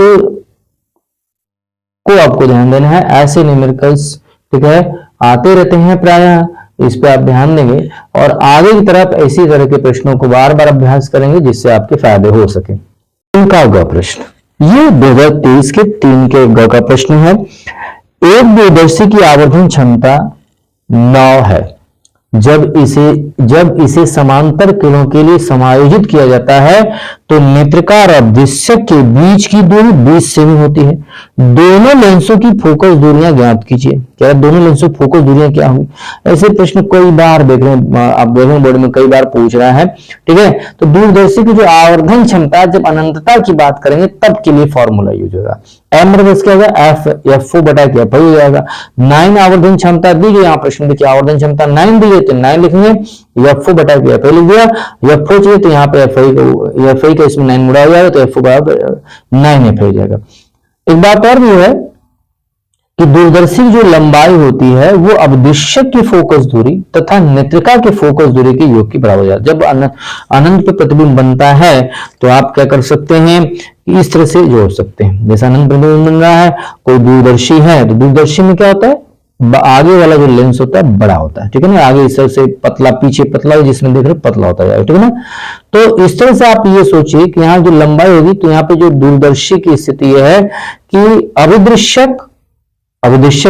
को आपको ध्यान देना है, ऐसे न्यूमेरिकल्स, ठीक है, आते रहते हैं प्रायः, इस पे आप ध्यान देंगे और आगे की तरफ इसी तरह के प्रश्नों को बार बार अभ्यास करेंगे जिससे आपके फायदे हो सके। इनका होगा प्रश्न, ये 2023 के 3 के ग का प्रश्न है। एक दूरदर्शी की आवर्धन क्षमता 9 है। जब इसे समांतर किरणों के लिए समायोजित किया जाता है तो नेत्रिका और अवदिश्यक के बीच की दूरी 20 सेमी होती है। दोनों लेंसों की फोकस दूरियां ज्ञात कीजिए। क्या दोनों लेंसों की फोकस दूरियां क्या होंगी? ऐसे प्रश्न कई बार देख रहे हैं, आप देख रहे हैं बोर्ड में कई बार पूछ रहा है। ठीक है, तो दूरदर्शी की जो आवर्धन क्षमता जब अनंतता की बात करेंगे तब के लिए फॉर्मूला यूज होगा। एम बराबर क्या होगा? एफ ओ बटा क्या हो जाएगा। 9 आवर्धन क्षमता दी गई, यहाँ प्रश्न देखिए आवर्धन क्षमता 9 दी गई तो 9 लिखेंगे, एफ ओ बटा क्या एफ लिख दिया। एफ ओ चाहिए तो यहाँ पे एफ का इसमें 9 मुड़ा हो जाएगा तो एफ ओ बराबर 9 एफ हो जाएगा। एक बात और भी है कि दूरदर्शी की जो लंबाई होती है वो अवदिश्यक की फोकस दूरी तथा नेत्रिका की फोकस दूरी के योग के बराबर हो जाता है। जब अनंत पे प्रतिबिंब बनता है तो आप क्या कर सकते हैं, इस तरह से जोड़ सकते हैं। जैसे अनंत प्रतिबिंब बन रहा है, कोई दूरदर्शी है तो दूरदर्शी में क्या होता है, आगे वाला जो लेंस होता है बड़ा होता है, ठीक है ना, आगे इस तरह से पतला, पीछे पतला, जिसमें देख रहे पतला होता है, ठीक है ना। तो इस तरह से आप ये सोचिए कि यहाँ जो लंबाई होगी तो यहाँ पे जो दूरदर्शी की स्थिति है कि अविदृश्यक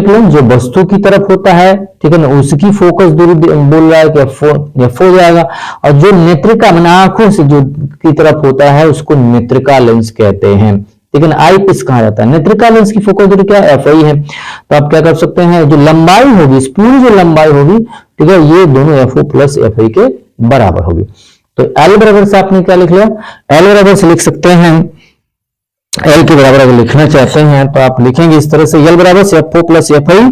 लेंस जो वस्तु की तरफ होता है, ठीक है ना, उसकी फोकस दूरी बोल रहा है कि एफ हो जाएगा। और जो नेत्रिका माने आंखों से जो की तरफ होता है उसको नेत्रिका लेंस कहते हैं, ठीक है ना, आई पीस कहा जाता है। नेत्रिका लेंस की फोकस दूरी क्या है? एफ आई है। तो आप क्या कर सकते हैं, जो लंबाई होगी, इस पूरी जो लंबाई होगी, ठीक है, ये दोनों F O plus F I के बराबर होगी। तो एल बराबर से आपने क्या लिख लिया? एल बराबर से लिख सकते हैं, एल के बराबर अगर लिखना चाहते हैं तो आप लिखेंगे इस तरह से, एल बराबर से F O plus F I.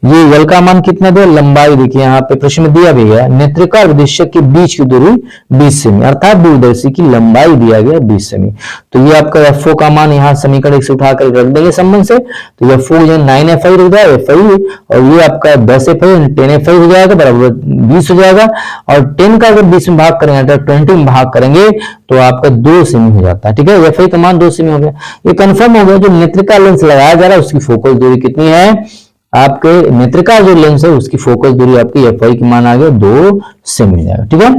ये एल का मान कितना दिया? लंबाई देखिए यहाँ पे प्रश्न में दिया भी है, नेत्रिका और विदिशक के बीच की दूरी 20 सेमी, अर्थात दूरदर्शी की लंबाई दिया गया 20 सेमी। तो ये आपका एफ ओ का मान यहाँ समीकरण से उठाकर रख देंगे संबंध से, तो एफ ओ 9 एफ आई रख दिया एफ आई, और ये आपका 10 एफ आई 10 एफ आई हो जाएगा बराबर 20 हो जाएगा। और 10 का अगर 20 में भाग करेंगे, 20 में भाग करेंगे तो आपका 2 सेमी हो जाता है, ठीक है, एफ आई का मान 2 सेमी हो गया। ये कंफर्म हो गया, जो नेत्रिका लेंस लगाया जा रहा है उसकी फोकस दूरी कितनी है, आपके नेत्रिका जो लेंस है उसकी फोकस दूरी आपकी एफ आई की मान आ गया 2 सेमी जाएगा, ठीक है।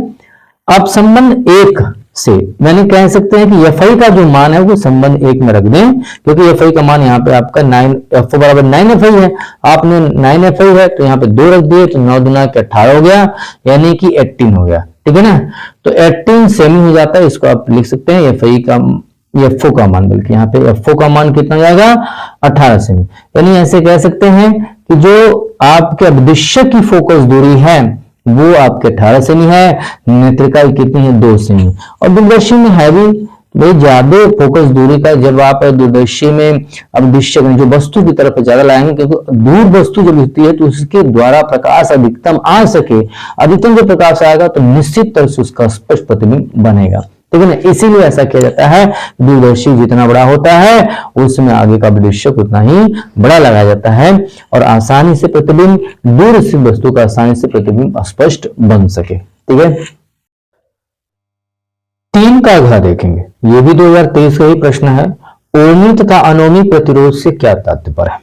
अब संबंध 1 से मैंने कह सकते हैं कि एफ आई का जो मान है वो संबंध 1 में रख दें, क्योंकि एफ आई का मान यहाँ पे आपका 9 एफ ओ बराबर 9 एफ आई है, आपने 9 एफ आई है तो यहाँ पे 2 रख दिए तो 9 दूना 18 हो गया, यानी कि 18 हो गया, ठीक है ना। तो 18 सेमी हो जाता है, इसको आप लिख सकते हैं एफ आई का, एफ ओ का मान, बल्कि यहाँ पे एफ ओ का मान कितना जाएगा 18 सेमी। यानी ऐसे कह सकते हैं कि जो आपके अवदिश्यक की फोकस दूरी है वो आपके 18 सेमी है, नेत्रिका की कितनी है 2 सेमी। और दूरदर्शी में है भी भाई ज्यादा फोकस दूरी का, जब आप दूरदर्शी में अवदिश्यक जो वस्तु की तरफ ज्यादा लाएंगे, क्योंकि दूर वस्तु जब होती है तो उसके द्वारा प्रकाश अधिकतम आ सके, अधिकतम जब प्रकाश आएगा तो निश्चित तरह से उसका स्पष्ट प्रतिबिंब बनेगा, ठीक है ना। इसीलिए ऐसा किया जाता है, दूरदर्शी जितना बड़ा होता है उसमें आगे का अवदिश्यक उतना ही बड़ा लगाया जाता है, और आसानी से प्रतिबिंब, दूर स्थित वस्तु का आसानी से प्रतिबिंब स्पष्ट बन सके, ठीक है। 3 का घ देखेंगे, ये भी 2023 का ही प्रश्न है। ओमी तथा अनोमी प्रतिरोध से क्या तात्पर्य है?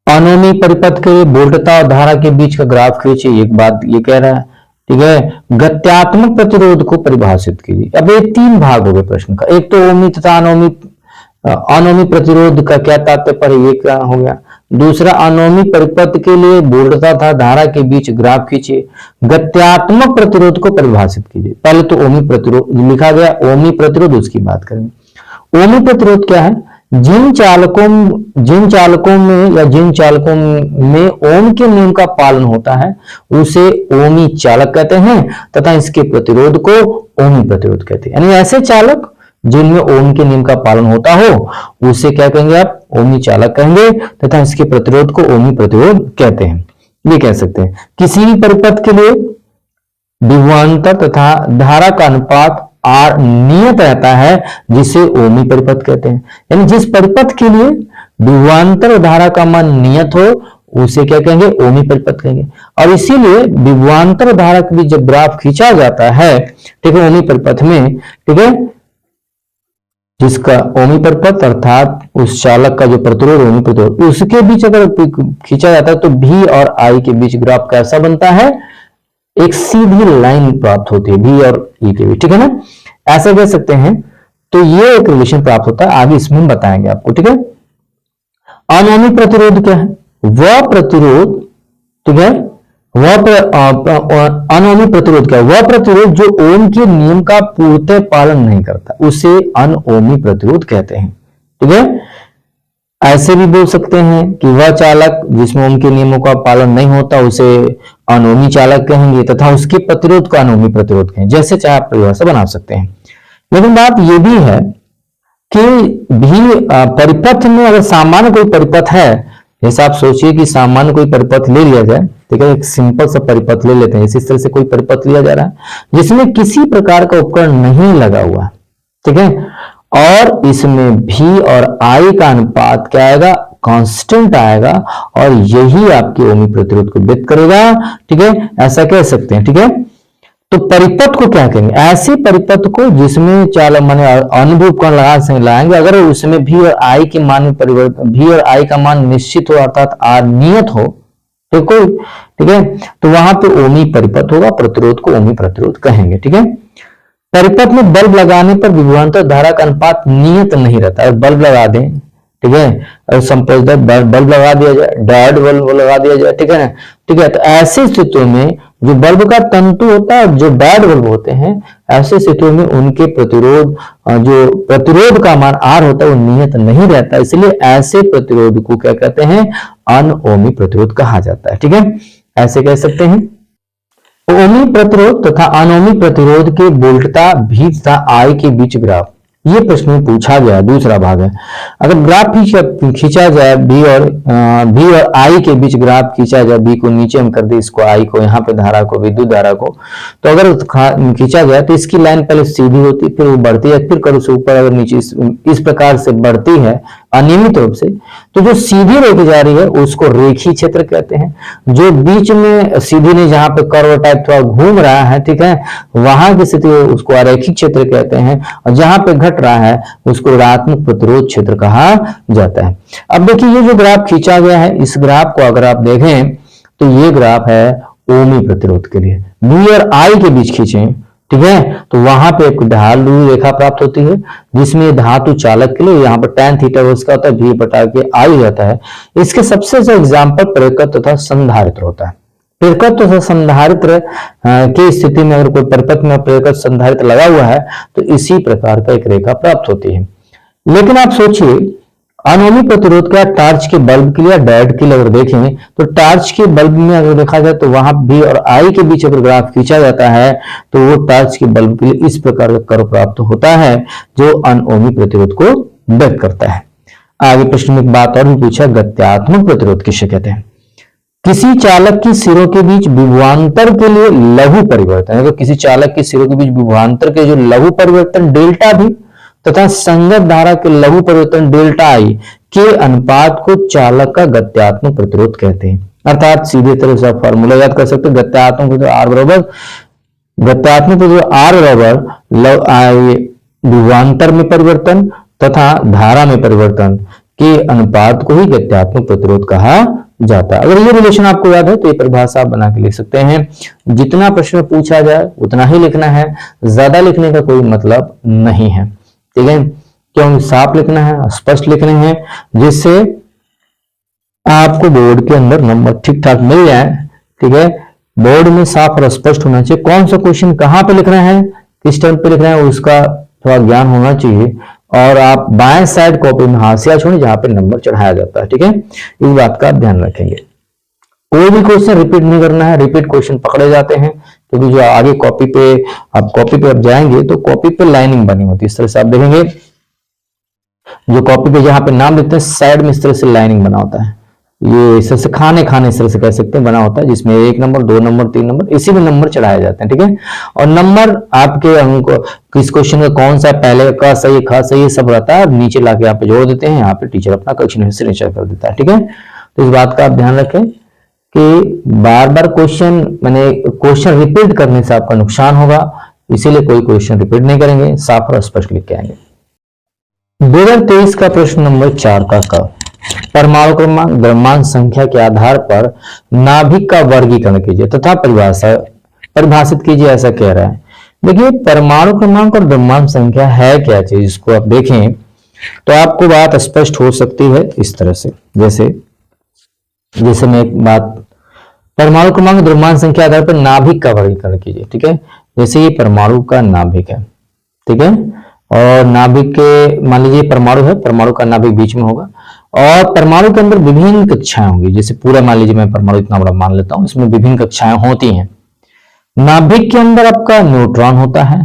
अनोमी परिपथ के वोल्टता और धारा के बीच का ग्राफ खींचिए, एक बात ये कह रहा है, ठीक है। गत्यात्मक प्रतिरोध को परिभाषित कीजिए। अब ये 3 भाग हो गए प्रश्न का, एक तो ओमी तथा अनोमी प्रतिरोध का क्या तात्पर्य, ये क्या हो गया। दूसरा, अनोमी परिपथ के लिए वोल्टता तथा धारा के बीच ग्राफ खींचिए, गत्यात्मक प्रतिरोध को परिभाषित कीजिए। पहले तो ओमी प्रतिरोध लिखा गया, ओमी प्रतिरोध उसकी बात करेंगे। ओमी प्रतिरोध क्या है? जिन चालकों में ओम के नियम का पालन होता है उसे ओमी चालक कहते हैं, तथा इसके प्रतिरोध को ओमी प्रतिरोध कहते हैं। यानी ऐसे चालक जिनमें ओम के नियम का पालन होता हो उसे क्या कहेंगे आप? ओमी चालक कहेंगे, तथा इसके प्रतिरोध को ओमी प्रतिरोध कहते हैं। ये कह सकते हैं किसी भी परिपथ के लिए विभवांतर तथा धारा का अनुपात आर नियत रहता है, जिसे ओमी परिपथ कहते हैं। यानी जिस परिपथ के लिए विभवांतर धारा का मान नियत हो उसे क्या कहेंगे? ओमी परिपथ कहेंगे। और इसीलिए विभवांतर धारा के बीच जब ग्राफ खींचा जाता है, ठीक है, ओमी परिपथ में, ठीक है, जिसका ओमी परिपथ अर्थात उस चालक का जो प्रतिरोध ओमी प्रतिरोध, उसके बीच अगर खींचा जाता है तो भी और आई के बीच ग्राफ कैसा बनता है? एक सीधी लाइन प्राप्त होती है भी और ई के बीच, ठीक है ना। ऐसा कह सकते हैं तो ये एक रिलेशन प्राप्त होता है, आगे इसमें हम बताएंगे आपको, ठीक है। अनोमी प्रतिरोध क्या है? वह प्रतिरोध, ठीक है, अनोमी प्रतिरोध क्या है? वह प्रतिरोध जो ओम के नियम का पूर्णतः पालन नहीं करता, उसे अनओमी प्रतिरोध कहते हैं, ठीक है। ऐसे भी बोल सकते हैं कि वह चालक जिसमें ओम के नियमों का पालन नहीं होता, उसे अनोमी चालक कहेंगे, तथा उसके प्रतिरोध को अनोमी प्रतिरोध कहेंगे। जैसे चाहे आप परिभाषा बना सकते हैं। लेकिन बात यह भी है कि भी परिपथ में अगर सामान्य कोई परिपथ है, जैसे आप सोचिए कि सामान्य कोई परिपथ ले लिया जाए, ठीक है, एक सिंपल सा परिपथ ले लेते हैं। इस तरह से कोई परिपथ लिया जा रहा है जिसमें किसी प्रकार का उपकरण नहीं लगा हुआ, ठीक है, और इसमें भी और आई का अनुपात क्या आएगा? कांस्टेंट आएगा, और यही आपके ओमी प्रतिरोध को व्यक्त करेगा, ठीक है, ऐसा कह सकते हैं, ठीक है। तो परिपथ को क्या कहेंगे? ऐसे परिपथ को जिसमें चालक माने अन्य भी उपकरण लगाएंगे, अगर उसमें भी और आई के मान में परिवर्तन, भी और आई का मान निश्चित हो अर्थात नियत हो, ठीक है, तो वहां पे ओमी परिपथ होगा, प्रतिरोध को ओमी प्रतिरोध कहेंगे, ठीक है। परिपथ में बल्ब लगाने पर विभवांतर धारा का अनुपात नियत नहीं रहता। अगर बल्ब लगा दें, ठीक है, और संपरेशदार बल्ब लगा दिया जाए, डायोड बल्ब लगा दिया जाए, ठीक है ना, ठीक है, तो ऐसी स्थितियों में जो बल्ब का तंतु होता है, जो डायोड बल्ब होते हैं, ऐसे स्थितियों में उनके प्रतिरोध, जो प्रतिरोध का मान आर होता है, वो नियत नहीं रहता, इसलिए ऐसे प्रतिरोध को क्या कहते हैं? अनओमी प्रतिरोध कहा जाता है, ठीक है, ऐसे कह सकते हैं। ओमी प्रतिरोध तथा अनोमी प्रतिरोध के वोल्टता भी तथा आई के बीच ग्राफ, ये प्रश्न में पूछा गया, दूसरा भाग है। अगर ग्राफ खींचा जाए, बी और आई के बीच ग्राफ खींचा जाए, बी को नीचे हम कर दे, इसको आई को, यहाँ पे धारा को, विद्युत धारा को, तो अगर खींचा जाए तो इसकी लाइन पहले सीधी होती, फिर वो बढ़ती है, फिर कर उसे ऊपर अगर नीचे इस प्रकार से बढ़ती है अनियमित रूप से, तो जो सीधी रेखा जा रही है उसको रेखीय क्षेत्र कहते हैं। जो बीच में सीधी नहीं, जहां पे कर्व टाइप थोड़ा घूम रहा है, ठीक है, वहां की स्थिति उसको अरैखिक क्षेत्र कहते हैं, और जहां पे घट रहा है उसको ऋणात्मक प्रतिरोध क्षेत्र कहा जाता है। अब देखिए ये जो ग्राफ खींचा गया है, इस ग्राफ को अगर आप देखें तो ये ग्राफ है ओमी प्रतिरोध के लिए। बी और आई के बीच खींचें, ठीक है, तो वहां पे एक ढालू रेखा प्राप्त होती है, जिसमें धातु चालक के लिए यहाँ पर tan थीटा उसका होता है, भी बटा के आई जाता है। इसके सबसे अच्छा एग्जाम्पल प्रेरकत्व तथा संधारित्र होता है। प्रेरकत्व तथा संधारित्र की स्थिति में अगर कोई परिपथ में प्रेरकत्व संधारित्र लगा हुआ है तो इसी प्रकार का एक रेखा प्राप्त होती है। लेकिन आप सोचिए अनोमी प्रतिरोध का टार्च के बल्ब के लिए, डायोड के लिए अगर देखें तो टार्च के बल्ब में अगर देखा जाए तो वहां भी और आई के बीच अगर ग्राफ खींचा जाता है तो वो टार्च के बल्ब के लिए इस प्रकार का कर्व प्राप्त होता है जो अनओमी प्रतिरोध को व्यक्त करता है। आगे प्रश्न में एक बात और भी पूछा, गत्यात्मक प्रतिरोध किसे कहते हैं? किसी चालक की सिरों के बीच विभवांतर के लिए लघु परिवर्तन, अगर किसी चालक के सिरों के बीच विभवांतर के जो लघु परिवर्तन डेल्टा भी तथा संगत धारा के लघु परिवर्तन डेल्टा आई के अनुपात को चालक का गत्यात्मक प्रतिरोध कहते हैं। अर्थात सीधे तरह से आप फॉर्मूला याद कर सकते हैं, गत्यात्मक प्रतिरोध आर बराबर विभवांतर में परिवर्तन तथा धारा में परिवर्तन के अनुपात को ही गत्यात्मक प्रतिरोध कहा जाता है। अगर ये रिलेशन आपको याद है तो ये परिभाषा आप बना के लिख सकते हैं। जितना प्रश्न पूछा जाए उतना ही लिखना है, ज्यादा लिखने का कोई मतलब नहीं है, ठीक है, क्यों? साफ लिखना है, स्पष्ट लिखने हैं, जिससे आपको बोर्ड के अंदर नंबर ठीक ठाक मिल जाए, ठीक है। बोर्ड में साफ और स्पष्ट होना चाहिए, कौन सा क्वेश्चन कहां पे लिखना है, किस टाइम पे लिखना है, उसका थोड़ा ज्ञान होना चाहिए। और आप बाएं साइड कॉपी में हाशिया छोड़ें जहां पे नंबर चढ़ाया जाता है, ठीक है, इस बात का ध्यान रखेंगे। कोई भी क्वेश्चन रिपीट नहीं करना है, रिपीट क्वेश्चन पकड़े जाते हैं, क्योंकि जो आगे कॉपी पे आप जाएंगे तो कॉपी पे लाइनिंग बनी होती है। इस तरह से आप देखेंगे जो कॉपी पे जहां पे नाम लिखते हैं साइड में इस तरह से लाइनिंग बना होता है, ये इस तरह से खाने इस तरह से कह सकते हैं बना होता है, जिसमें 1 नंबर 2 नंबर 3 नंबर इसी में नंबर चढ़ाए जाते हैं, ठीक है। और नंबर आपके अंक किस क्वेश्चन का कौन सा पहले का सही खा सही सब रहता है, नीचे लाके यहाँ पे जोड़ देते हैं, यहाँ पे टीचर अपना करेक्शन सिग्नेचर कर देता है, ठीक है। तो इस बात का आप ध्यान रखें कि बार बार क्वेश्चन रिपीट करने से आपका नुकसान होगा, इसीलिए कोई क्वेश्चन रिपीट नहीं करेंगे, साफ और स्पष्ट लिख के आएंगे। 2023 का प्रश्न नंबर 4 का क, परमाणु क्रमांक द्रव्यमान संख्या के आधार पर नाभिक का वर्गीकरण कीजिए तथा परिभाषित कीजिए, ऐसा कह रहा है। देखिए परमाणु क्रमांक और द्रव्यमान संख्या है क्या चीज, इसको आप देखें तो आपको बात स्पष्ट हो सकती है इस तरह से। जैसे मैं एक बात, परमाणु क्रमांक द्रव्यमान संख्या आधार पर नाभिक का वर्गीकरण कीजिए, ठीक है। जैसे ये परमाणु का नाभिक है, ठीक है, और नाभिक के मान लीजिए परमाणु है, परमाणु का नाभिक बीच में होगा और परमाणु के अंदर विभिन्न कक्षाएं होंगी। जैसे पूरा मान लीजिए मैं परमाणु इतना बड़ा मान लेता हूं, इसमें विभिन्न कक्षाएं होती हैं। नाभिक के अंदर आपका न्यूट्रॉन होता है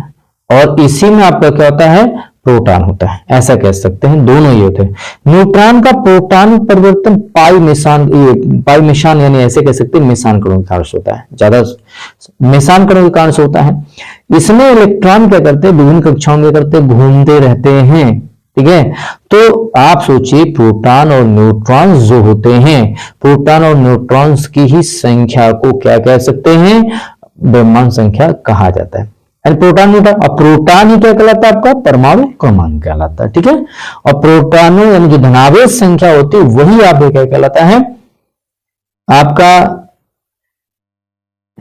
और इसी में आपका क्या होता है, प्रोटॉन होता है, ऐसा कह सकते हैं, दोनों ही होते हैं। न्यूट्रॉन का प्रोटॉन परिवर्तन पाई मेशान यानी ऐसे कह सकते हैं मेशान कणों के कारण से होता है, ज्यादा मेशान कणों के कारण से होता है। इसमें इलेक्ट्रॉन क्या करते हैं, विभिन्न कक्षाओं में करते घूमते रहते हैं, ठीक है। तो आप सोचिए प्रोटॉन और न्यूट्रॉन जो होते हैं, प्रोटॉन और न्यूट्रॉन्स की ही संख्या को क्या कह सकते हैं, द्रव्यमान संख्या कहा जाता है। प्रोटॉन न्यूट्रॉन, और प्रोटॉन ही क्या कहलाता है आपका, परमाणु क्रमांक कहलाता है, ठीक है। और प्रोटॉनों यानी जो धनावेश संख्या होती है वही आप क्या कहलाता है, आपका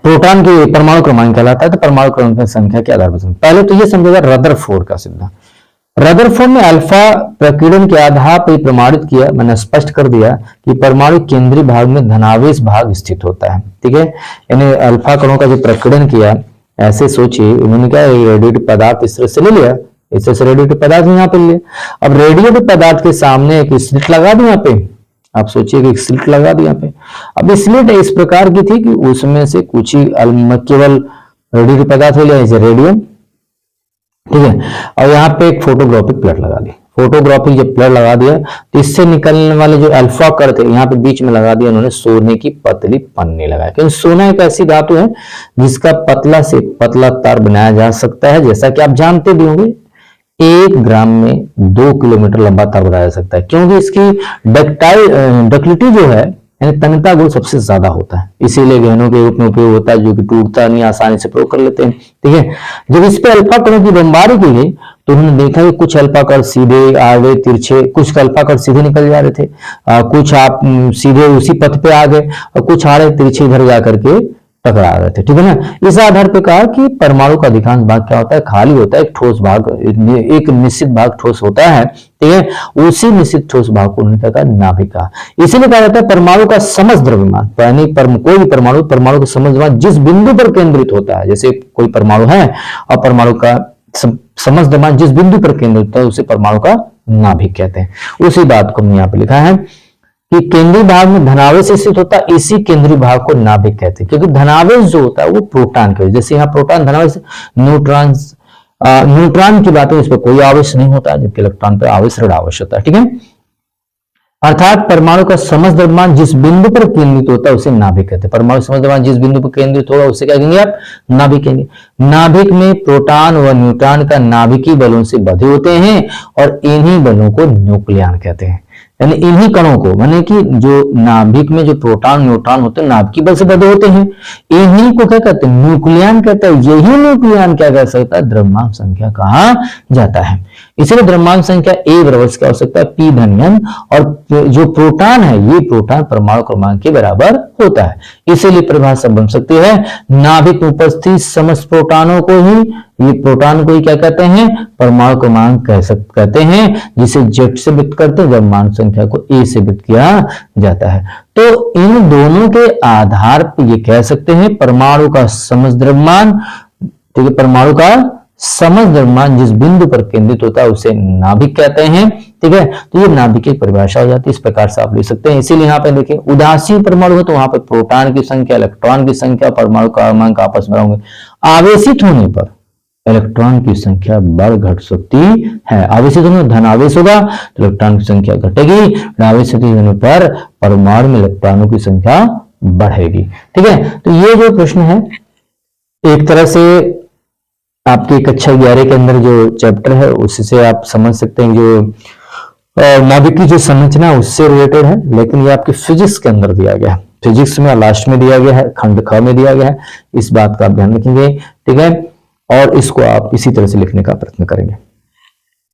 प्रोटॉन की परमाणु क्रमांक कहलाता है। तो परमाणु क्रमांक की संख्या के आधार पर पहले तो ये समझेगा रदरफोर्ड का सिद्धांत। रदरफोर्ड ने अल्फा प्रकीर्णन के आधार पर प्रमाणित किया, मैंने स्पष्ट कर दिया कि परमाणु केंद्रीय भाग में धनावेश भाग स्थित होता है, ठीक है। यानी अल्फा कणों का जो प्रकीर्णन किया, ऐसे सोचिए उन्होंने क्या रेडियोटिव पदार्थ इस तरह से ले लिया, इस तरह से रेडियोटिव पदार्थ यहाँ पे लिया। अब रेडियोटिव पदार्थ के सामने एक स्लिट लगा दी यहाँ पे, आप सोचिए कि एक स्लिट लगा दी यहाँ पे। अब स्लिट इस प्रकार की थी कि उसमें से कुछ ही केवल रेडियोटिव पदार्थ ले लिया, जैसे रेडियम, ठीक है। और यहाँ पे एक फोटोग्राफिक प्लेट लगा दी, फोटोग्राफिक जब प्लेट लगा दिया तो इससे निकलने वाले जो अल्फा कण थे यहाँ पे बीच में लगा दिया उन्होंने सोने की पतली पन्नी लगाई, क्योंकि सोना एक ऐसी धातु है जिसका पतला से पतला तार बनाया जा सकता है। जैसा कि आप जानते भी होंगे 1 ग्राम में 2 किलोमीटर लंबा तार बनाया जा सकता है, क्योंकि इसकी डक्टिलिटी जो है यानी तन्यता गुण सबसे ज्यादा होता है, इसीलिए गहनों के रूप में उपयोग होता है, जो कि टूटता नहीं, आसानी से प्रयोग कर लेते हैं, ठीक है। जब इस पे अल्फा कणों की बमबारी की गई तो उन्होंने देखा कि कुछ अल्फा कण सीधे आड़े तिरछे, कुछ अल्फा कण सीधे निकल जा रहे थे, कुछ आप सीधे उसी पथ पे आ गए और कुछ आड़े तिरछे इधर जाकर के टकरा रहे थे, ठीक है ना। इस आधार पर कहा कि परमाणु का अधिकांश भाग क्या होता है, खाली होता है, एक ठोस भाग, एक निश्चित भाग ठोस होता है, ठीक है। उसी निश्चित ठोस भाग को उन्होंने कहा नाभिक कहा। इसीलिए कहा जाता है परमाणु का समस्त द्रव्यमान, यानी कोई भी परमाणु का समस्त द्रव्यमान जिस बिंदु पर केंद्रित होता है, जैसे कोई परमाणु है और परमाणु का समस्त द्रव्यमान जिस बिंदु पर केंद्रित होता है उसे परमाणु का नाभिक कहते हैं। उसी बात को हमने यहाँ पे लिखा है कि केंद्रीय भाग में धनावेश स्थित होता है, इसी केंद्रीय भाग को नाभिक कहते हैं, क्योंकि धनावेश जो होता है वो प्रोटॉन के, जैसे यहाँ प्रोटॉन धनावेश, न्यूट्रॉन की बात है इस पर कोई आवेश नहीं होता, जबकि इलेक्ट्रॉन पर आवेश ऋण आवेश होता है, ठीक है। अर्थात परमाणु का समस्त द्रव्यमान जिस बिंदु पर केंद्रित होता है उसे नाभिक कहते हैं। परमाणु समस्त द्रव्यमान जिस बिंदु पर केंद्रित होगा उसे क्या कहेंगे आप, नाभिक कहेंगे। नाभिक में प्रोटॉन व न्यूट्रॉन का नाभिकीय बलों से बंधे होते हैं और इन्हीं बलों को न्यूक्लियन कहते हैं। यानी इन्हीं कणों को, माने कि जो नाभिक में जो प्रोटॉन न्यूट्रॉन होते हैं नाभिकीय बल से बंधे होते हैं, इन्हीं को क्या कहते हैं, न्यूक्लियन कहते हैं। यही न्यूक्लियन क्या कह सकता है, द्रव्यमान संख्या कहा जाता है। इसलिए द्रव्यमान संख्या A बराबर क्या हो सकता है, P धन n, और जो प्रोटॉन है ये प्रोटॉन परमाणु क्रमांक के बराबर होता है। इसीलिए परिभाषा बन सकती है, नाभिक में उपस्थित समस्त प्रोटॉनों को ही, ये प्रोटॉन को ही क्या कहते हैं, परमाणु क्रमांक कहते हैं, जिसे Z से व्यक्त करते हैं, द्रव्यमान संख्या को A से व्यक्त किया जाता है। तो इन दोनों के आधार पर ये कह सकते हैं परमाणु का समस्त द्रव्यमान, ठीक है, परमाणु का समस्त द्रव्यमान जिस बिंदु पर केंद्रित होता है उसे नाभिक कहते हैं, ठीक है। तो ये नाभिक की परिभाषा हो जाती है, इस प्रकार से आप ले सकते हैं। इसीलिए यहाँ पे देखिए उदासीन परमाणु है तो वहां पे प्रोटॉन की संख्या, इलेक्ट्रॉन की संख्या, परमाणु क्रमांक आपस में होंगे। आवेशित होने पर इलेक्ट्रॉन की संख्या बढ़ घट सकती है। आवेशित होने पर धनावेश होगा तो इलेक्ट्रॉन की संख्या घटेगी, ऋणावेशित होने पर परमाणु में इलेक्ट्रॉनों की संख्या बढ़ेगी, ठीक है। तो ये जो प्रश्न है एक तरह से आपकी कक्षा 11 के अंदर जो चैप्टर है उससे आप समझ सकते हैं, जो नाभिक की जो संरचना उससे रिलेटेड है, लेकिन ये आपके फिजिक्स के अंदर दिया गया है, फिजिक्स में लास्ट में दिया गया है, खंड ख में दिया गया है। इस बात का आप ध्यान रखेंगे, ठीक है, और इसको आप इसी तरह से लिखने का प्रयत्न करेंगे।